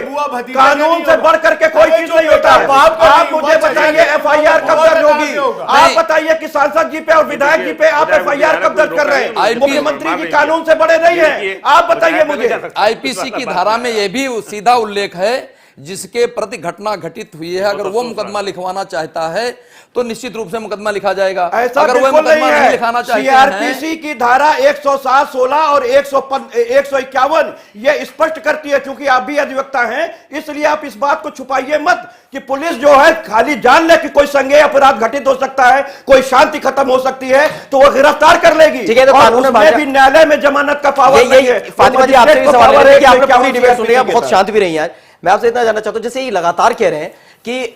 कानून से बढ़ करके कोई चीज नहीं होता है। आप मुझे बताइए एफआईआर कब दर्ज होगी। आप बताइए कि सांसद जी पे और विधायक जी पे आप एफआईआर कब दर्ज कर रहे हैं। मुख्यमंत्री जी कानून से बड़े नहीं है, आप बताइए मुझे। आईपीसी की धारा में यह भी सीधा उल्लेख है, जिसके प्रति घटना घटित हुई है अगर वो मुकदमा लिखवाना चाहता है तो निश्चित रूप से मुकदमा लिखा जाएगा। ऐसा अगर वो बिल्कुल मुकदमा नहीं नहीं है। लिखाना चाहते हैं सीआरपीसी की धारा 107, 16 और 151 ये स्पष्ट करती है। क्योंकि आप भी अधिवक्ता हैं, इसलिए आप इस बात को छुपाइए मत कि पुलिस जो है खाली जान ले कि कोई संज्ञेय अपराध घटित हो सकता है, कोई शांति खत्म हो सकती है तो वो गिरफ्तार कर लेगी। ठीक है, तो और कानून में उसमें भी न्यायालय में जमानत का पावर नहीं है। फातिमा जी आपसे भी मजिस्ट्रेट को सवाल पावर है है कि आपने क्या पूरी डिबेट सुनी है, CRPC बहुत शांत भी रही है। मैं आपसे इतना जानना चाहता हूं, जैसे ये लगातार कह रहे हैं कि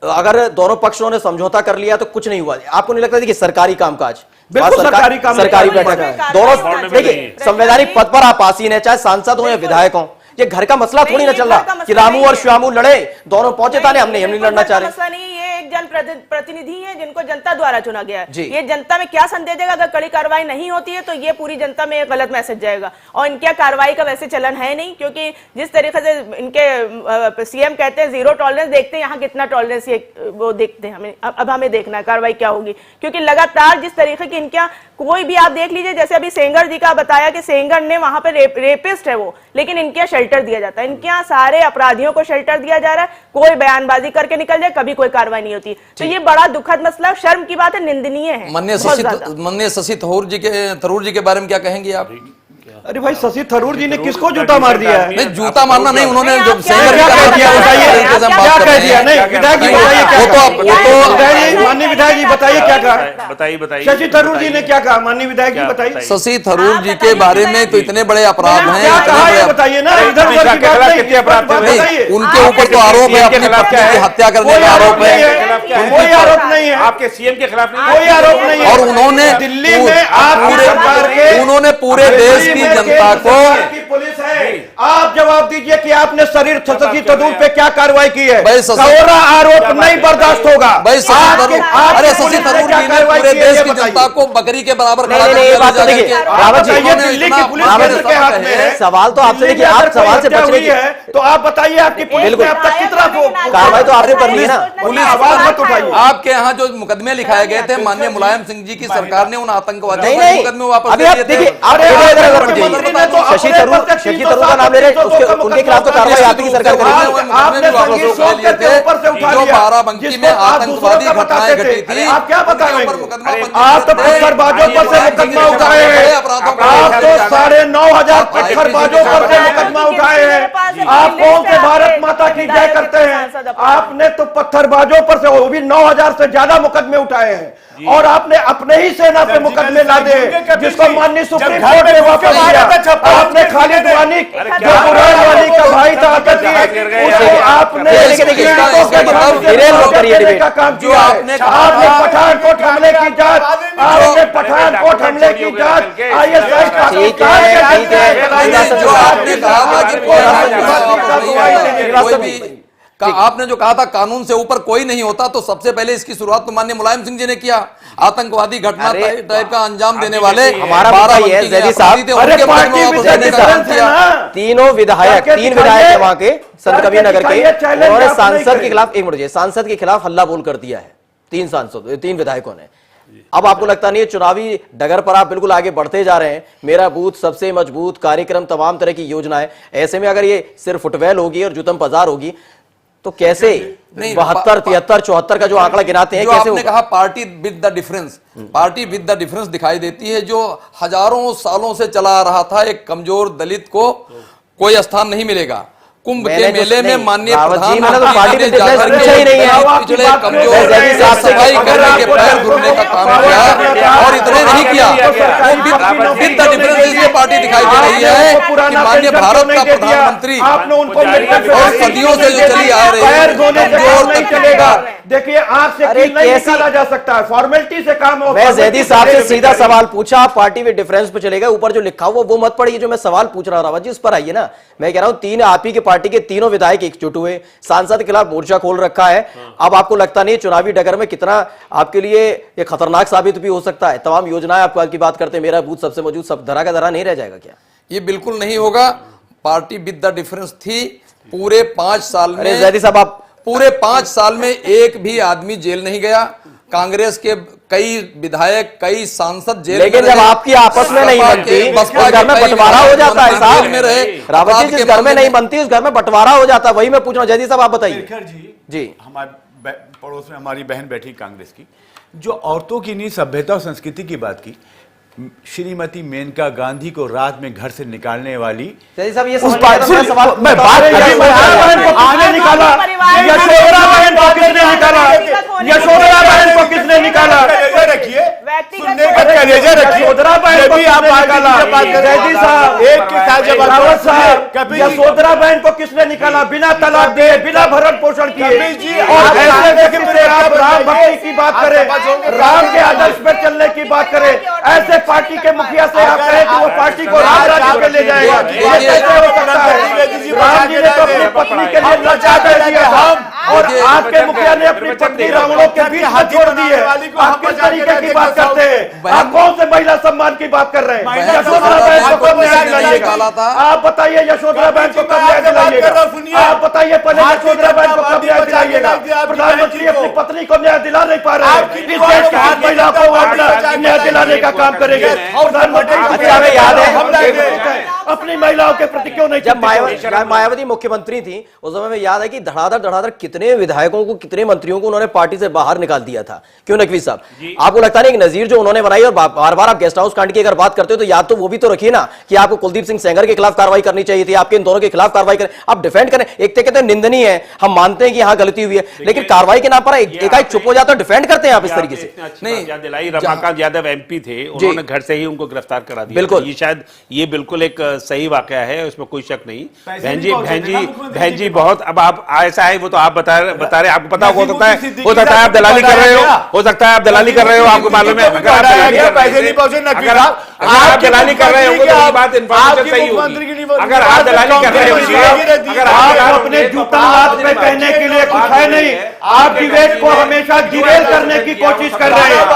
अगर दोनों पक्षों ने समझौता कर लिया तो कुछ नहीं हुआ, आपको नहीं लगता कि सरकारी कामकाज, बिल्कुल सरकारी काम सरकारी नहीं। बैठक इसमें दोनों, कार्रवाई देखिए नहीं। संवैधानिक पद पर आप आसीन है, चाहे सांसद हो या विधायक हो, ये घर का मसला थोड़ी ना नहीं, चल ये घर का रहा मसला कि रामू नहीं और है। श्यामू लड़े, दोनों पहुंचे थाने, हम नहीं लड़ना चाह रहे। मसला नहीं, ये एक जनप्रतिनिधि है जिनको जनता द्वारा चुना गया जी। है। ये जनता में क्या संदेश देगा? अगर कड़ी कार्रवाई नहीं होती है तो ये पूरी जनता में एक गलत मैसेज जाएगा। और इनके कार्रवाई का वैसे चलन है नहीं, क्योंकि जिस तरीके से इनके सीएम कहते हैं जीरो टॉलरेंस, देखते हैं यहाँ कितना टॉलरेंस वो देखते हैं। हमें अब हमें देखना है कार्रवाई क्या होगी, क्योंकि लगातार जिस तरीके की इनका कोई भी आप देख लीजिए, जैसे अभी सेंगर जी का बताया कि सेंगर ने वहां पर रेपिस्ट है वो, लेकिन इनके यहाँ शेल्टर दिया जाता है। इनके यहाँ सारे अपराधियों को शेल्टर दिया जा रहा है, कोई बयानबाजी करके निकल जाए, कभी कोई कार्रवाई नहीं होती। तो ये बड़ा दुखद मसला, शर्म की बात है, निंदनीय है। माननीय शशि थरूर जी के बारे में क्या कहेंगे आप? अरे भाई शशि थरूर जी ने किसको जूता मार दिया है? नहीं, जूता मारना नहीं, उन्होंने नहीं, जो आप क्या सेंगर क्या का कह दिया बताइए, क्या कह दिया? नहीं विधायक जी बताइए क्या कहा? माननीय विधायक जी बताइए क्या कहा? बताइए शशि थरूर जी ने क्या कहा? माननीय विधायक जी बताइए। शशि थरूर जी के बारे में तो इतने बड़े अपराध हैं, क्या इतने कहा बड़े ये बताइए ना, इधर उधर की बात नहीं, कितने अपराध थे? नहीं, बताइए। उनके ऊपर तो आरोप है अपनी पत्नी की हत्या करने का आरोप है, कोई आरोप नहीं है, आपके सीएम के खिलाफ नहीं कोई आरोप नहीं है। और उन्होंने दिल्ली में आपकी सरकार के उन्होंने पूरे देश की जनता को की पुलिस है। आप जवाब दीजिए कि आपने शशि थरूर पे क्या कार्रवाई की है? भाई शशि- कौरा आरोप नहीं बर्दाश्त होगा। भाई शशि थरूर, अरे शशि थरूर जी ने पूरे देश की जनता को बकरी के बराबर खड़ा नहीं, ये बात तो करके देखिए, रावत जी बताइए, उन्होंने दिल्ली इतना की पुलिस बराबर केंद्र के हाथ में है। सवाल तो आपसे दिल्ली देखिए, में आप अगर कोई सवाल से हत्या बचने हुई की है तो आप बताइए आपकी पुलिस ने अब तक कितना कार्रवाई तो आपने करनी है ना। पुलिस आवाज मत उठाइए। आपके यहाँ जो मुकदमे लिखाए गए थे, माननीय मुलायम सिंह जी की सरकार ने उन आतंकवादियों नहीं के नहीं, मुकदमे वापस अभी ले आप लिए थे। देखिए, आप अरे इधर उधर मत मुख्यमंत्री जाइए। ने तो शशि अपने थरूर पर से का नाम ले रहे हैं, उनके खिलाफ तो कार्रवाई आप ही की सरकार करेगी। आपने संगीत शोध करके ऊपर से उठा जो लिया, बाराबंकी में जिसको आप आतंकवादी दूसरों का घटनाएं बताते घटी थे। थी, आप क्या बता रहे उनके ऊपर हैं? मुकदमा पंजीकृत आप तो थे। पत्थरबाजों पर से मुकदमा उठाए हैं। आप तो 9,500 पत्थरबाजों पर से मुकदमा उठाए हैं। आप कौन से भारत माता की जय करते हैं? आपने तो पत्थरबाजों पर से, वो भी 9,000 से ज्यादा मुकदमे उठाए हैं, और आपने अपने ही सेना पे मुकदमे लादे जिसको माननीय सुप्रीम कोर्ट ने वापस दिया। आपने खालिद वानिक जो बुरहान वानी का भाई था उसको आपने का काम किया। आपने पठानकोट हमले की जांच, आपने पठानकोट हमले की जांच ISI पाकिस्तान के जो आपने कहा था कि कोई भी आपने जो कहा था कानून से ऊपर कोई नहीं होता, तो सबसे पहले इसकी शुरुआत तो माननीय मुलायम सिंह जी ने किया। आतंकवादी घटना टाइप का अंजाम देने वाले हमारा मुद्दा ये है, जैदी साहब, तीनों विधायक, 3 विधायक है वहां के संत कबीर नगर के, उन्होंने सांसद के खिलाफ, एक मिनट, सांसद के खिलाफ हल्ला बोल कर दिया है। 3 विधायकों ने। अब आपको लगता नहीं है चुनावी डगर पर आप बिल्कुल आगे बढ़ते जा रहे हैं, मेरा बूथ सबसे मजबूत कार्यक्रम, तमाम तरह की योजनाएं, ऐसे में अगर ये सिर्फ फुटबॉल होगी और जुतम बाजार होगी तो कैसे 72, 73, 74 का जो आंकड़ा गिनाते हैं, कैसे आपने कहा party with the difference, party with the difference दिखाई देती है। जो हजारों सालों से चला आ रहा था, एक कमजोर दलित को कोई स्थान नहीं मिलेगा। कुंभ के मेले में माननीय प्रधानमंत्री ने जाकर के पिछड़े कमजोर सफाई करने के पैर धुलने का काम किया, और इतने नहीं किया। विद द डिफरेंस पार्टी दिखाई दे रही है कि माननीय भारत का प्रधानमंत्री आपने उनको और सदियों से जो चली आ रही है कमजोर नहीं चलेगा। देखिए आंख से अरे कील नहीं कैसी- निकाला जा सकता है, फॉर्मेलिटी से काम हो। मैं जैदी साहब से सीधा सवाल पूछा, आप पार्टी में डिफरेंस पे चले गए, ऊपर जो लिखा हुआ वो मत पढ़िए, जो मैं सवाल पूछ रहा हूं रावत जी उस पर आइए ना। मैं कह रहा हूं तीन आप ही की पार्टी के तीनों विधायक एकजुट हुए, सांसद के खिलाफ मोर्चा खोल रखा है। अब आपको लगता नहीं चुनावी डगर में कितना आपके लिए ये खतरनाक साबित भी हो सकता है? तमाम योजनाएं आपको की बात करते हैं, मेरा बूथ सबसे मौजूद, सब धरा का धरा नहीं रह जाएगा क्या? ये बिल्कुल नहीं होगा। पार्टी विद द डिफरेंस थी पूरे 5 साल अरे में, जैदी साहब आप पूरे 5 साल में एक भी आदमी जेल नहीं गया। कांग्रेस के कई विधायक, कई सांसद जेल लेकिन में जब रहे। आपकी आपस में नहीं बसपा बनती, के- उस बसपा घर के में कई बंटवारा हो जाता है जेल साहब। में रहे। रावत जी अपराध जिस के घर में मामले नहीं बनती उस घर में बंटवारा हो जाता है, वही मैं पूछ रहा हूं। जैदी साहब आप बताइए। शेखर जी, जी हमारे पड़ोस में हमारी बहन बैठी कांग्रेस की, जो औरतों की नहीं सभ्यता और संस्कृति की बात की, श्रीमती मेनका गांधी को रात में घर से निकालने वाली जैदी साहब ये उस समझ बात में से आता है, सवाल मैं बात अभी अभी मैं मैं- आ रहा हूं। किसने निकाला? यशोधरा बहन को किसने निकाला? यशोधरा बहन को किसने निकाला? कलेजा रखिए, व्यक्तिगत सुनने का कलेजा रखिए। यशोधरा बहन को जब भी आप किसने बात निकाला? कीजिए, बात करें। जैदी साहब, एक के साथ जब रावत साहब, कपिल जी- यशोधरा बहन को किसने निकाला? बिना तलाक दिए, बिना भरण पोषण किए। कपिल जी, और आप ऐसे सामने व्यक्ति से से आप आप राम बताइए। भक्ति की बात आप करें, समझ होंगे, राम के आदर्श पर चलने की बात करें, ऐसे पार्टी के मुखिया से आप कहें कि वो पार्टी को राम राज्य पे ले जाएगा, ये कैसे हो सकता है? राम जी ने तो अपनी पत्नी के लिए लज्जा दे दिया था, और आपके मुखिया ने अपनी पत्नी रावणों के बीच में छोड़ दी है। आप किस तरीके की बात करते हैं? आप कौन से महिला सम्मान की बात कर रहे हैं? यशोधरा बहन को कब न्याय दिलाइएगा? आप बताइए यशोधरा बहन को कब न्याय दिलाइएगा? आप बताइए पहले यशोधरा बहन को कब न्याय दिलाइएगा? प्रधानमंत्री अपनी पत्नी को न्याय दिला नहीं पा रहे हैं, इस देश की हर महिला को अपना न्याय दिलाने का काम करेंगे। प्रधानमंत्री अच्छा, हमें याद है अपनी महिलाओं के प्रति क्यों नहीं जब मायावती मुख्यमंत्री थी उस समय में याद है कि धड़ाधड़ धड़ाधड़ कितने विधायकों को, कितने मंत्रियों को उन्होंने पार्टी से बाहर निकाल दिया था। क्यों नकवी साहब, आपको लगता नहीं एक नजीर जो उन्होंने बनाई, और बार बार आप गेस्ट हाउस कांड की अगर बात करते हो तो याद तो वो भी तो रखिए ना कि आपको कुलदीप सिंह सेंगर के खिलाफ कार्रवाई करनी चाहिए थी, आपके इन दोनों के खिलाफ कार्रवाई करें, आप डिफेंड करें। एक तो कहते हैं निंदनीय है, हम मानते हैं कि यहाँ गलती हुई है, लेकिन कार्रवाई के नाम पर एकाएक चुप हो जाता है, डिफेंड करते हैं आप इस तरीके से। नहीं, याद दिलाई, रमाकांत यादव एमपी थे, उन्होंने घर से ही उनको गिरफ्तार करा दिया। बिल्कुल। ये शायद ये बिल्कुल एक सही वाकया है, उसमें कोई शक नहीं। बहन जी बहुत, अब आप ऐसा है वो तो आप बता रहे, आपको पता हो सकता है आप दलाली कर रहे हो सकता है आप दलाली कर रहे हो, आपको मालूम है। अगर आप दलाली कर रहे हो तो ये बात इन्फॉर्मेशन सही होगी। अगर आप दलाली कर रहे हो, अगर आप अपने जूता हाथ पे कहने के लिए कुछ है नहीं, आप डिबेट को हमेशा डिरेल करने की कोशिश कर रहे हैं।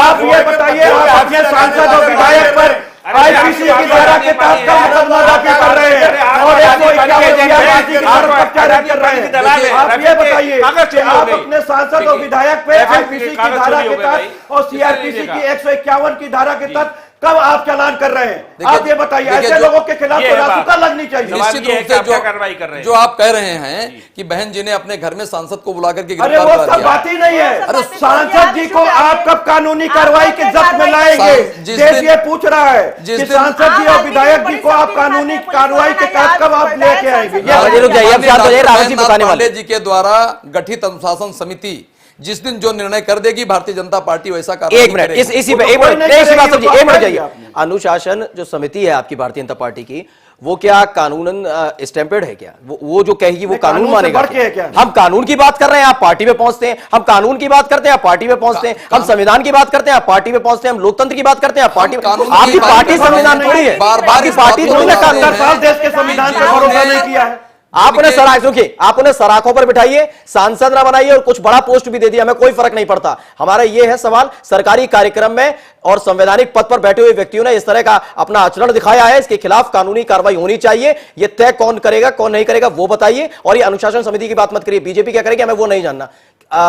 आप ये बताइए, आप अपने सांसद और विधायक पर आईपीसी की धारा के तहत का मुकदमा दाखिल कर रहे हैं और 151 की धारा कर रहे हैं। आप ये बताइए कि आप अपने सांसद और विधायक पे आईपीसी की धारा के तहत और सीआरपीसी की 151 की धारा के तहत कब आप चालान कर रहे हैं? आप ये बताइए, ऐसे लोगों के खिलाफ तो रासुका लगनी चाहिए। निश्चित रूप से कार्रवाई कर रहे हैं। जो आप कह रहे हैं कि बहन जी ने अपने घर में सांसद को बुला करके अरे वो गिरफ्तार सब कर बात दिया। ही नहीं है। अरे सांसद जी को आप कब कानूनी कार्रवाई की जब्त में लाएंगे? जिस देश दिन- ये पूछ रहा है जिस कि दिन- सांसद जी और विधायक जी को आप कानूनी कार्रवाई के तहत कब आप लेके आएंगे? रावत जी रुक जाइए, अब शांत हो जाइए, रावत जी बताने वाले। पांडे जी के द्वारा गठित अनुशासन समिति जिस दिन जो निर्णय कर देगी भारतीय जनता पार्टी वैसा कार्रवाई एक मिनट करेगी। इसी पे वो एक कोई मिनट नहीं नहीं, श्रीवास्तव जी करेगी, एक मिनट वो जाइए। आपने। अनुशासन जो समिति है आपकी भारतीय जनता पार्टी की, वो क्या कानूनन स्टैम्पर्ड है क्या? वो जो कहेगी वो नहीं, कानून कानून से मानेगा बढ़ के है क्या? हम कानून की बात कर रहे हैं, आप पार्टी में पहुंचते हैं। हम कानून की बात करते हैं, आप पार्टी में पहुंचते हैं। हम संविधान की बात करते हैं, आप पार्टी में पहुंचते हैं। हम लोकतंत्र की बात करते हैं, आप पार्टी में। कानून की आपकी बात पार्टी कर रहे संविधान हैं। थोड़ी है, बार-बार आपकी इस पार्टी बात को थोड़ी ना दोहरा कानून। रहे हैं। 70 साल देश के संविधान पे भरोसा नहीं किया है। आप उन्हें सराख रुकिए, आप उन्हें सराखों पर बिठाइए, सांसद ना बनाइए और कुछ बड़ा पोस्ट भी दे दिया, हमें कोई फर्क नहीं पड़ता। हमारा यह है सवाल, सरकारी कार्यक्रम में और संवैधानिक पद पर बैठे हुए व्यक्तियों ने इस तरह का अपना आचरण दिखाया है, इसके खिलाफ कानूनी कार्रवाई होनी चाहिए। यह तय कौन करेगा कौन नहीं करेगा वो बताइए, और ये अनुशासन समिति की बात मत करिए। बीजेपी क्या करेगी हमें वो नहीं जानना,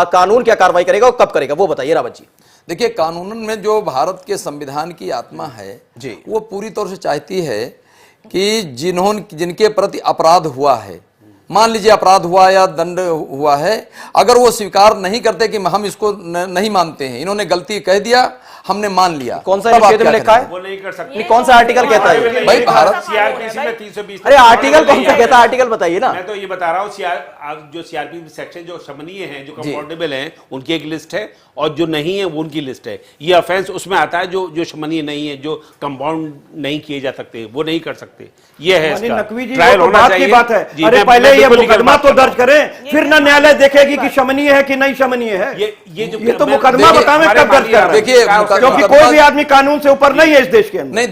कानून क्या कार्रवाई करेगा और कब करेगा वो बताइए रावत जी। देखिए, कानून में जो भारत के संविधान की आत्मा है जी, वो पूरी तौर से चाहती है कि जिनके प्रति अपराध हुआ है, मान लीजिए अपराध हुआ या दंड हुआ है, अगर वो स्वीकार नहीं करते कि हम इसको नहीं मानते हैं, इन्होंने गलती कह दिया, हमने मान लिया। कौन सा तब आप क्षेत्र में क्या लिखा है? वो नहीं कर सकते। नहीं, कौन सा आर्टिकल कहता है? भाई भारत सीआरपीसी में 320। अरे आर्टिकल कौन सा कहता है? आर्टिकल बताइए ना। मैं तो ये बता रहा हूँ जो सीआरपीसी सेक्शन जो शमनीय हैं, जो कंफर्टेबल हैं, उनकी एक लिस्ट है, और जो नहीं है वो उनकी लिस्ट है। ये ऑफेंस उसमें आता है जो शमनीय नहीं है, जो कंपाउंड नहीं किए जा सकते, वो नहीं कर सकते। ये है इसका नकवी जी, ट्रायल वो तो होना बात चाहिए। की बात है। जी, अरे मैं पहले ये बिल्कुल मुकदमा बात तो कर रहा दर्ज करें, फिर ना न्यायालय देखेगी कि शमनीय है कि नहीं शमनीय है। हूं। ये तो मुकदमा बतावे कब दर्ज कर रहे हैं। देखिए, क्योंकि कोई भी आदमी कानून से ऊपर नहीं है इस देश के अंदर। नहीं,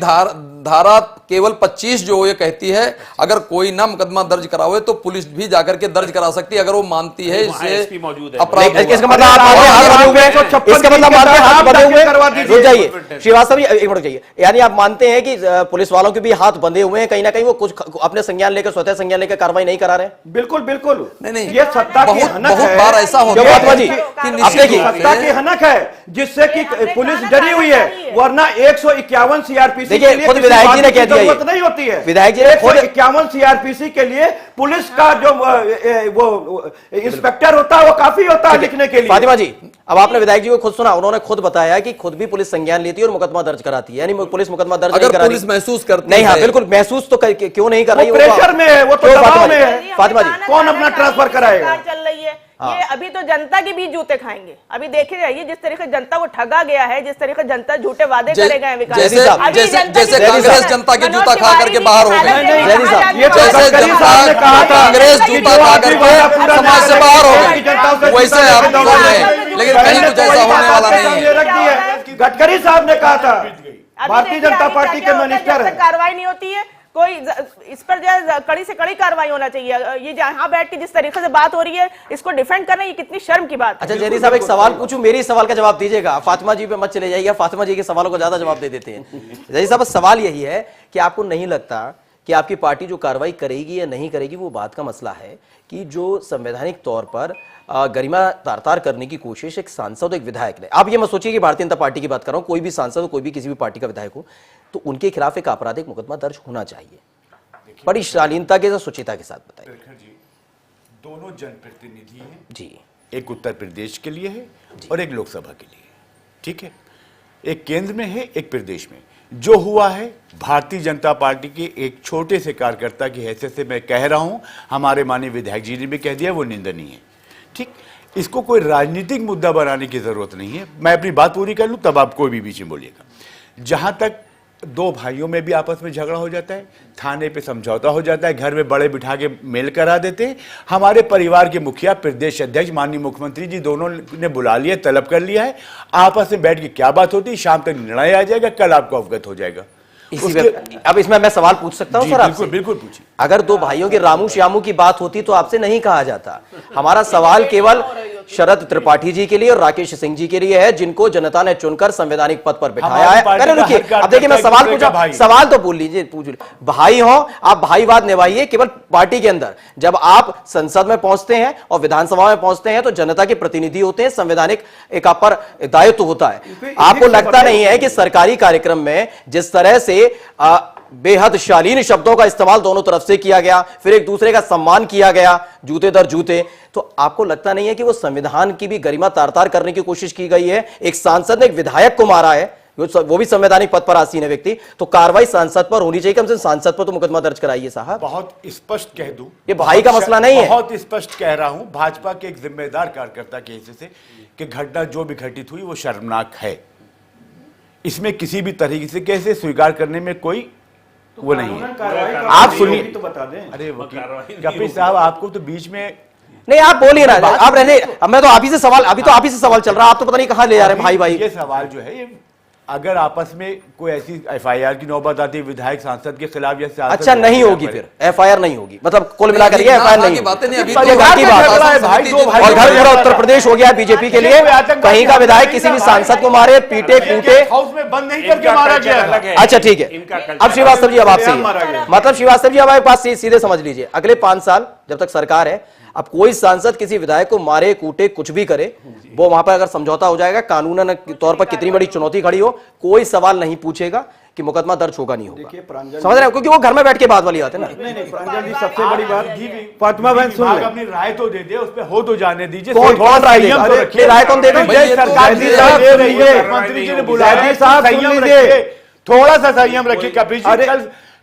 धारा केवल 25 जो ये कहती है, अगर कोई ना मुकदमा दर्ज करावे तो पुलिस भी जाकर के दर्ज करा सकती है, अगर वो मानती है वहाँ इससे SP मौजूद है। अपराध होगा। इसका मतलब आप मानते हैं हाथ बंधे हुए हैं? इसका मतलब मानते हैं हाथ बंधे हुए हैं? रुक जाइए श्रीवास्तव जी, एक मिनट जाइए। यानी आप मानते हैं कि पुलिस वालों के भी हाथ बंधे हुए हैं, कहीं ना कहीं वो कुछ अपने संज्ञान लेकर, स्वतः संज्ञान लेकर कार्रवाई नहीं करा रहे हैं? बिल्कुल बिल्कुल नहीं, ये सत्ता की बहुत हनक है। बार ऐसा होता क्यों है महात्मा जी? कि अब निश्चित देखिए, रूप सत्ता से- की हनक है, जिससे कि पुलिस डरी हुई है, वरना 151 सीआरपीसी देखिए, के लिए खुद किसी विधायक जी ने बात की कह दिया जरूरत ये। नहीं होती है। विधायक जी ने खुद- 151 सीआरपीसी के लिए पुलिस का जो वो इंस्पेक्टर होता है वो काफी होता है लिखने के लिए। फातिमा जी, अब आपने विधायक जी को खुद सुना, उन्होंने खुद बताया कि खुद भी पुलिस संज्ञान लेती है और मुकदमा दर्ज कराती है। यानी पुलिस मुकदमा दर्ज नहीं अगर करा पुलिस महसूस करती नहीं, हाँ है- बिल्कुल महसूस तो क्यों नहीं कर रही? वो प्रेशर में है, वो तो क्यों दबाव फातिमा में जी? है। फातिमा जी, कौन अपना ट्रांसफर कराएगा? सरकार चल रही है, ये अभी तो जनता के बीच जूते खाएंगे। अभी देखे जाइए जिस तरीके से जनता को ठगा गया है, जिस तरीके से जनता झूठे वादे करे गए हैं विकास जैसे के। अभी जैसे जनता जैसे की कांग्रेस जनता जनता के मनोज जूता खा तिवारी करके जी बाहर हो की गई। हालत जैनी देखिए, साहब, कहाँ ये जाने तो वाला जैसे है। गडकरी साहब ने कहा था, कांग्रेस कि जूता जो खा आदमी करके वादा पूरा समाज से नहीं बाहर हो करेगा, गए। कि जनता उसे वैसे जूता आप देगा। बोल रहे हैं, लेकिन पहले कहीं कुछ तो ऐसा वही होने बात वाला आपके नहीं सामने है। रख दी है। गडकरी साहब ने कहा था, भारतीय जनता पार्टी के मिनिस्टर है। कार्रवाई नहीं होती है कोई, इस पर जो कड़ी से कड़ी कार्रवाई होना चाहिए। ये जहां बैठ के जिस तरीके से बात हो रही है, इसको डिफेंड करना, ये कितनी शर्म की बात है। अच्छा जैनी साहब, एक सवाल पूछूं, मेरी सवाल का जवाब दीजिएगा, फातिमा जी पे मत चले जाइएगा, फातिमा जी के सवालों को ज्यादा जवाब दे देते हैं। जैनी साहब, सवाल यही है कि आपको नहीं लगता कि आपकी पार्टी जो कार्रवाई करेगी या नहीं करेगी वो बात का मसला है कि जो संवैधानिक तौर पर गरिमा तार-तार करने की कोशिश एक सांसद और एक विधायक ने, आप ये मत सोचिए कि भारतीय जनता पार्टी की बात कर रहा हूं, कोई भी सांसद हो, कोई भी किसी भी पार्टी का विधायक हो, तो उनके खिलाफ एक आपराधिक मुकदमा दर्ज होना चाहिए। बड़ी शालीनता के साथ, सुचिता के साथ बताइए। जी, दोनों जनप्रतिनिधि हैं जी, एक उत्तर प्रदेश के लिए है और एक लोकसभा के लिए, ठीक है। एक केंद्र में है, एक प्रदेश में। जो हुआ है भारतीय जनता पार्टी के एक छोटे से कार्यकर्ता की हैसियत से मैं कह रहा हूं, हमारे माननीय विधायक जी ने भी कह दिया, वो निंदनीय है, ठीक। इसको कोई राजनीतिक मुद्दा बनाने की जरूरत नहीं है। मैं अपनी बात पूरी कर लूं तब आप कोई भी बीच में बोलिएगा। जहां तक दो भाइयों में भी आपस में झगड़ा हो जाता है, थाने पे समझौता हो जाता है, घर में बड़े बिठा के मेल करा देते हैं। हमारे परिवार के मुखिया, प्रदेश अध्यक्ष, माननीय मुख्यमंत्री जी दोनों ने बुला लिया, तलब कर लिया है। आपस में बैठ के क्या बात होती है, शाम तक निर्णय आ जाएगा, कल आपको अवगत हो जाएगा। इसी पे अब इसमें मैं सवाल पूछ सकता हूं जी, सर आपसे? बिल्कुल बिल्कुल पूछिए। अगर दो भाइयों के रामू श्यामू की बात होती तो आपसे नहीं कहा जाता। हमारा सवाल केवल शरद त्रिपाठी जी के लिए और राकेश सिंह जी के लिए है, जिनको जनता ने चुनकर संवैधानिक पद पर बिठाया हमारी है। पार्टी अरे का रुकिए, हर अब देखिए मैं सवाल कार्यकर्ता पूछा, भाई। सवाल तो बोल लीजिए, पूछ लीजिए। भाई हो आप, भाईवाद निभाइए केवल पार्टी के अंदर। जब आप संसद में पहुंचते हैं और विधानसभा में पहुंचते हैं तो जनता के प्रतिनिधि होते हैं, संवैधानिक एक आप पर दायित्व होता है। आपको लगता नहीं है कि सरकारी कार्यक्रम में जिस तरह से बेहद शालीन शब्दों का इस्तेमाल दोनों तरफ से किया गया, फिर एक दूसरे का सम्मान किया गया, जूते दर जूते, तो आपको लगता नहीं है कि वो संविधान की भी गरिमा तार-तार करने की कोशिश की गई है? एक सांसद ने एक विधायक को मारा है, वो भी संवैधानिक पद पर आसीन है व्यक्ति, तो कार्रवाई सांसद पर होनी चाहिए, कम से कम सांसद पर तो मुकदमा दर्ज कराइए साहब। बहुत स्पष्ट कह दूं, ये भाई का मसला नहीं है। बहुत स्पष्ट कह रहा हूं, भाजपा के एक जिम्मेदार कार्यकर्ता के हिस्से से कि घटना जो भी घटित हुई वो शर्मनाक है। इसमें किसी भी तरीके से कैसे स्वीकार करने में कोई वो नहीं है। आप सुनिए, तो बता दें। अरे वकील कपिल साहब, आपको तो बीच में नहीं, आप बोलिए ना, आप रहने, अब मैं तो आप ही से सवाल, अभी तो आप ही से सवाल चल रहा है, आप तो पता नहीं कहां ले जा रहे हैं भाई भाई। ये सवाल जो है, ये अगर आपस में कोई ऐसी एफआईआर की नौबत आती है विधायक सांसद के खिलाफ या सांसद, अच्छा नहीं होगी, फिर एफआईआर नहीं होगी, मतलब कुल मिलाकर ये एफआईआर नहीं होगी। बातें नहीं, अभी ये घर की बात है, और घर पूरा उत्तर प्रदेश हो गया बीजेपी के लिए। कहीं का विधायक किसी भी सांसद को मारे, पीटे कूटे, हाउस में बंद नहीं करके मारा गया था। अच्छा ठीक है। अब श्रीवास्तव जी, अब आपसे मतलब श्रीवास्तव जी, अब हमारे पास सीधे समझ लीजिए, अगले 5 साल जब तक सरकार है, अब कोई सांसद किसी विधायक को मारे कूटे कुछ भी करे, वो वहां पर अगर समझौता हो जाएगा, कानूनन तौर पर कितनी बड़ी चुनौती खड़ी हो, कोई सवाल नहीं पूछेगा। कि मुकदमा दर्ज होगा नहीं होगा। देखिए प्रांजल समझ रहे हो, क्योंकि वो घर में बैठ के बात वाली बात है ना। नहीं प्रांजल जी, सबसे बड़ी बात फातिमा बहन सुन ले, अपनी राय तो दे दे, उस पे हो तो जाने दीजिए। कौन राय देगा? संयम तो अरे, रखिए। राय कौन देगा? जय सरकार जैदी जी साहब दे सुन रही है, लीजिए। मंत्री जी ने बुलाया है, जैदी साहब सुन संयम लीजिए। रखिए, थोड़ा सा संयम रखिए। कपिल जी अरे,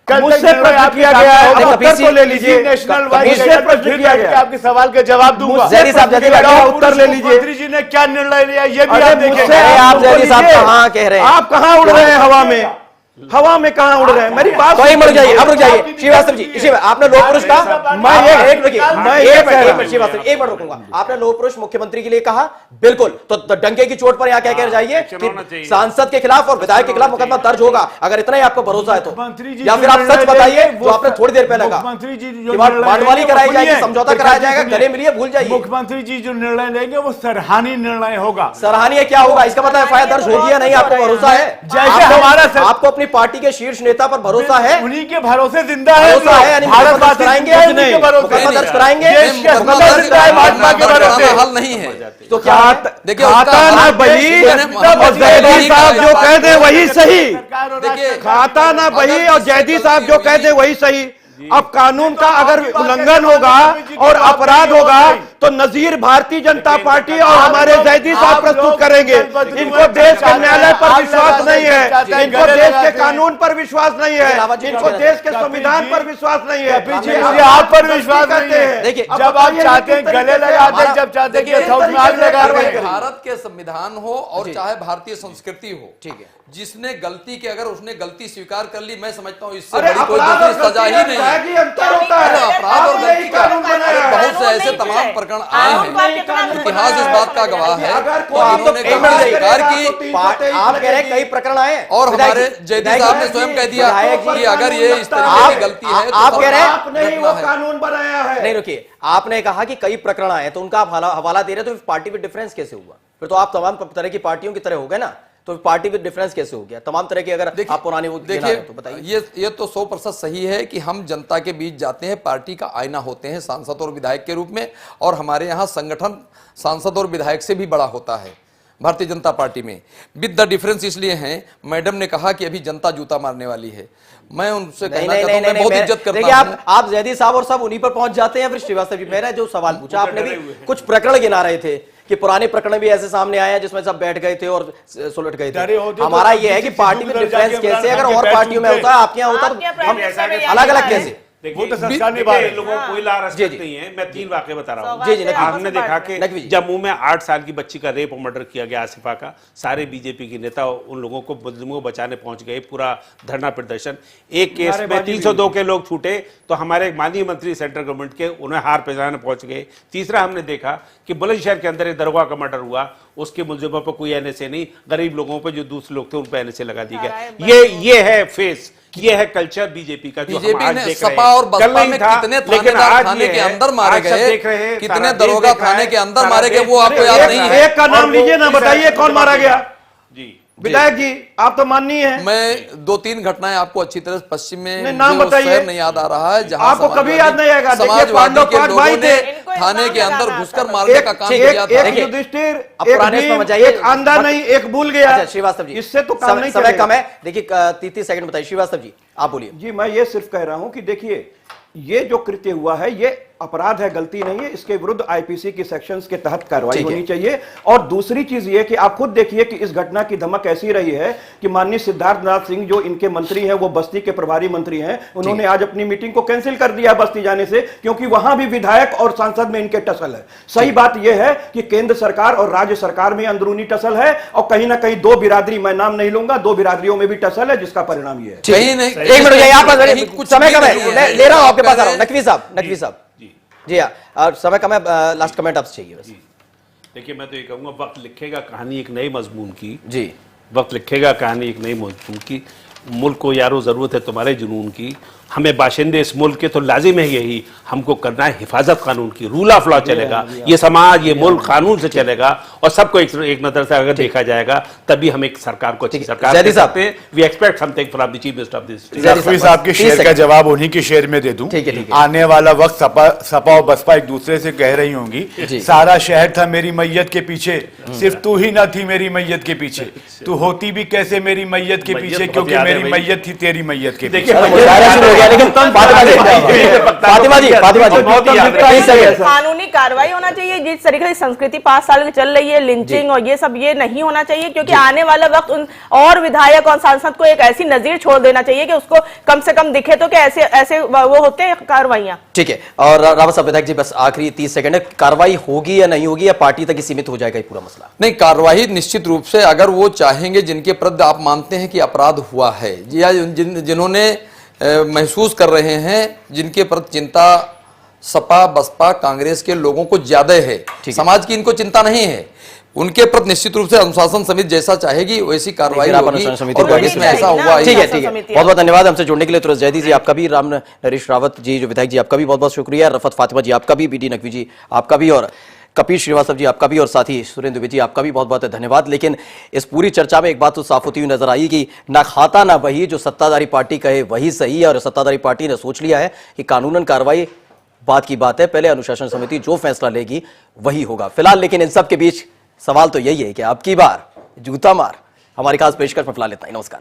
कल मुझसे तक प्रश्न किया गया है, नहीं, अब कपिल उत्तर तो ले जी, लीजिए। नेशनल मुझसे प्रश्न किया गया, आपके सवाल का जवाब दूंगा। मुझसे जैदी साहब, प्रश्न जैदी किया गया, साहब, उत्तर ले लीजिए। मंत्री जी ने क्या निर्णय लिया ये भी अरे आप मुझसे देखेंगे। आप बोलिए। जैदी साहब कहाँ कह रहे हैं? आप कहाँ उड़ रहे हैं हवा में? हवा में कहाँ उड़ रहे हैं? मेरी बात तो रुक जाइए, अब रुक जाइए। आपकी श्रीवास्तव जी, इसी में आपने लोक पुरुष कहा, मैं एक रुकिए, मैं एक ये कह रहा मिनट श्रीवास्तव, एक मिनट रुकूंगा। आपने लोक पुरुष मुख्यमंत्री के लिए कहा, बिल्कुल, तो डंके की चोट पर यहाँ कह कर जाइए कि सांसद के खिलाफ और विधायक के खिलाफ मुकदमा दर्ज होगा। अगर इतना ही आपको भरोसा है तो, मुख्यमंत्री जी या फिर आप सच बताइए जो आपने थोड़ी देर पहले कहा, मुख्यमंत्री जी जो कि बांटवाली कराई जाएगी, समझौता कराया जाएगा, सुनिए। गले मिलिए, भूल जाइए। मुख्यमंत्री जी जो निर्णय लेंगे वो सराहनीय निर्णय होगा। सराहनीय क्या होगा? इसका मतलब एफआईआर दर्ज होगी या नहीं? आपको भरोसा है? जैसे आपको अपनी पार्टी के शीर्ष नेता पर भरोसा है? उन्हीं के भरोसे जिंदा है। भरोसा है, यानी मुकदमा दर्ज कराएंगे? उन्हीं के भरोसे मुकदमा दर्ज कराएंगे? देश के मुकदमा असमर्थ दर्ज जिंदा है भाजपा के कराना भरोसे। हल नहीं है। तो क्या है? देखिए खाता उसका ना हल बही मैंने- और जैदी साहब जो कह दे वही सही। देखिए खाता ना बही और जैदी साहब जो कह दे वही सही। अब कानून का अगर उल्लंघन होगा और अपराध होगा तो नजीर भारतीय जनता पार्टी और हमारे जैदी साहब प्रस्तुत करेंगे। इनको देश के न्यायालय पर विश्वास नहीं है, इनको देश के कानून पर विश्वास नहीं है, इनको देश के संविधान पर विश्वास नहीं है। मुझे आप पर विश्वास नहीं है। देखिए, जब आप चाहते हैं गले लगा दें, जब चाहते हैं कि हथौड़ में आग लगा दें। भारत के संविधान हो और चाहे भारतीय संस्कृति हो, ठीक है। जिसने गलती की, अगर उसने गलती स्वीकार कर ली, मैं समझता हूँ इससे अरे बड़ी कोई अपराध दूसरी और सजा ही गलती नहीं में है। अंतर होता है। अरे अपराध और आपने गलती ही का कानून बनाया है। बहुत से ऐसे तमाम प्रकरण आए हैं, इतिहास इस बात का गवाह है अगर कि कोई जिन्होंने एक गलती मिनट स्वीकार तो की। 323 आप कह रहे हैं कई प्रकरण आए हैं। और विधायक हमारे जी, जयदी विधायक साहब ने जी, स्वयं कह दिया विधायक जी, कि अगर ये इस तरीके आप- की गलती है तो आप कह रहे हैं- आपने ही वो कानून बनाया है। नहीं रुकिए, आपने कहा कि कई प्रकरण आए तो उनका आप हवाला दे रहे, तो पार्टी विद डिफरेंस कैसे हुआ? फिर तो आप तमाम तरह की पार्टियों की तरह हो गए ना, तो पार्टी विद डिफरेंस कैसे हो गया? तमाम तरह की अगर आप पुरानी वो देखिए तो बताइए। ये तो 100% सही है कि हम जनता के बीच जाते हैं, पार्टी का आईना होते हैं सांसद और विधायक के रूप में, और हमारे यहाँ संगठन सांसद और विधायक से भी बड़ा होता है भारतीय जनता पार्टी में। विद द डिफरेंस इसलिए है, मैडम ने कहा कि अभी जनता जूता मारने वाली है, मैं उनसे कहना चाहता हूं, मैं बहुत इज्जत करता देखिए, हूं। आप जयदी साहब और सब उन्हीं पर पहुंच जाते हैं। फिर श्रीवास्तव जी, मैंने जो सवाल पूछा, आपने भी कुछ प्रकरण गिना रहे थे कि पुराने प्रकरण भी ऐसे सामने आए हैं जिसमें सब बैठ गए थे और सुलट गए डरे होते थे। तो हमारा ये है कि किसी पार्टी में दूर डिफरेंस जाके कैसे, इमरान अगर खान के और पैर पार्टियों में छूते। होता है, आपके यहाँ होता आपके तो प्राइम मिनिस्टर में अलग अलग कैसे? वो तो संस्कार देखिए, निभा रहे हैं। लोगों को कोई ला जी, रेस्पेक्ट जी। नहीं है। मैं 3 वाकये बता रहा हूँ। जी, जी, नकवी। आपने देखा नकवी कि जी। जम्मू में 8 साल की बच्ची का रेप और मर्डर किया गया, आसिफा का, सारे बीजेपी के नेता उन लोगों को मुजरिमों को बचाने पहुंच गए, पूरा धरना प्रदर्शन। एक केस में 302 के लोग छूटे तो हमारे माननीय मंत्री सेंट्रल गवर्नमेंट के उन्हें हार पहचाने पहुंच गए। तीसरा हमने देखा कि बुलंदशहर के अंदर एक दरोगा का मर्डर हुआ, उसके मुलजिमों पर कोई एनएसए नहीं, गरीब लोगों पर जो दूसरे लोग थे उन पर एनएसए लगा दिया गया। ये है फेस, ये है कल्चर बीजेपी का, जो हम बीजेपी आज ने देख रहे हैं। सपा और बसपा कल नहीं में था, कितने लेकिन थानेदार आज थाने ये के है, अंदर मारे आज सब गए, देख रहे हैं, कितने सारा देश दरोगा देख रहा थाने है, के अंदर सारा मारे गए, देश वो आपको देख याद रहा नहीं है। है। एक का नाम लीजिए ना, बताइए कौन मारा गया? जी, विधायक जी, आप तो माननीय हैं। मैं 2-3 घटनाएं आपको अच्छी तरह पश्चिम में नहीं, नाम मुझे वो बताइए। शहर नहीं याद आ रहा है जहां आपको कभी समाजवादी- याद नहीं आएगा। देखिए, समाजवादी पांडव के 5 लोगों भाई ने थे। इनको थाने इल्जाम के अंदर लगाना घुसकर था। मारने का काम किया था। एक युधिष्ठिर, अब एक पुराने इसमें भीम, जाइए। एक आंधा नहीं, एक भूल गया। अच्छा श्रीवास्तव जी, इससे तो काम नहीं समय चलेगा। कम है। देखिए 30 सेकंड बताइए श्रीवास्तव जी, आप बोलिए। जी, मैं ये सिर्फ कह रहा हूं कि देखिए, ये जो कृत्य हुआ है ये अपराध है, गलती नहीं है, इसके विरुद्ध आईपीसी की सेक्शंस के तहत कार्रवाई ठीक है। होनी चाहिए। और दूसरी चीज ये कि आप खुद देखिए कि इस घटना की धमक ऐसी रही है कि माननीय सिद्धार्थ नाथ सिंह जो इनके मंत्री हैं, वो बस्ती के प्रभारी मंत्री हैं, उन्होंने आज अपनी मीटिंग को कैंसिल कर दिया बस्ती जाने से, क्योंकि वहां भी विधायक और सांसद में इनके टसल है। सही बात यह है कि केंद्र सरकार और राज्य सरकार में अंदरूनी टसल है, और कहीं ना कहीं 2 बिरादरी, मैं नाम नहीं लूंगा, 2 बिरादरियों में भी टसल है, जिसका परिणाम यह है। कहीं नहीं, एक मिनट यहाँ पर कहीं कुछ समय भी कम नहीं है, ले रहा हूं आपके पास आ रहा हूं। नकवी साहब जी हाँ, और समय कम है, लास्ट कमेंट आपसे चाहिए बस। देखिए, मैं तो ये कहूंगा, वक्त लिखेगा कहानी एक नई मजमून की। जी, वक्त लिखेगा कहानी एक नई मजमून की। मुल्क को यारो जरूरत है तुम्हारे जुनून की, हमें बाशिंदे इस मुल्क के तो लाजिम है यही, हमको करना है हिफाजत कानून की। रूल ऑफ लॉ चलेगा, ये समाज, ये मुल्क कानून से चलेगा, और सबको एक नजर से अगर देखा जाएगा तभी हम एक सरकार को अच्छी सरकार जयदी दे साहब। सकते हैं। We expect something from the chief minister of this. Jafri साहब के 30 शेर का सेकंड। जवाब उन्हीं के शेर में दे दूं। ठीक है। आने वाला वक्त सपा और बसपा एक दूसरे से कह रही होंगी, सारा शहर था मेरी मैयत के पीछे, सिर्फ तू ही ना थी मेरी मैयत के पीछे, तू होती भी कैसे मेरी मैयत के पीछे, क्योंकि मेरी मैयत थी तेरी मैयत के देखिए, पीछे। मुशायरा शुरू हो गया, लेकिन फातिमा जी 30 सेकंड। कानूनी कार्रवाई होना चाहिए। जिस तरीके से संस्कृति 5 साल की चल रही है, लिंचिंग और ये सब, ये नहीं होना चाहिए, क्योंकि आने वाला वक्त उन और विधायक और सांसद को एक ऐसी नजीर छोड़ देना चाहिए कि उसको कम से कम दिखे तो कि ऐसे ऐसे वो होते हैं कार्रवाइयां। ठीक है, और रावत साहब विधायक जी बस आखिरी 30 सेकंड है, कार्रवाई होगी या नहीं होगी, या पार्टी तक ही सीमित हो जाएगा ये पूरा मसला? नहीं, कार्रवाई निश्चित रूप से अगर वो चाहेंगे, जिनके प्रति आप मानते हैं कि अपराध हुआ है, या जिन्होंने महसूस कर रहे हैं, जिनके प्रति चिंता सपा बसपा कांग्रेस के लोगों को ज्यादा है, समाज की इनको चिंता नहीं है, उनके प्रति निश्चित रूप से अनुशासन समिति जैसा चाहेगी वैसी कार्रवाई होगी। और इसमें ऐसा हुआ, ठीक है, ठीक है, बहुत बहुत धन्यवाद हमसे जुड़ने के लिए। तुरंत जयदी जी आपका भी, राम नरेश रावत जी जो विधायक जी आपका भी बहुत बहुत शुक्रिया, रफत फातिमा जी आपका भी, बीडी नकवी जी आपका भी, और कपिल श्रीवास्तव जी आपका भी, और साथ ही सुरेंद्र दुबे जी आपका भी बहुत बहुत धन्यवाद। लेकिन इस पूरी चर्चा में एक बात तो साफ होती हुई नजर आई कि ना खाता ना वही, जो सत्ताधारी पार्टी कहे वही सही है, और सत्ताधारी पार्टी ने सोच लिया है कि कानूनन कार्रवाई बात की बात है, पहले अनुशासन समिति जो फैसला लेगी वही होगा फिलहाल। लेकिन इन सब के बीच सवाल तो यही है कि अब की बार जूता मार। हमारी खास पेशकश में फिलहाल इतना ही, नमस्कार।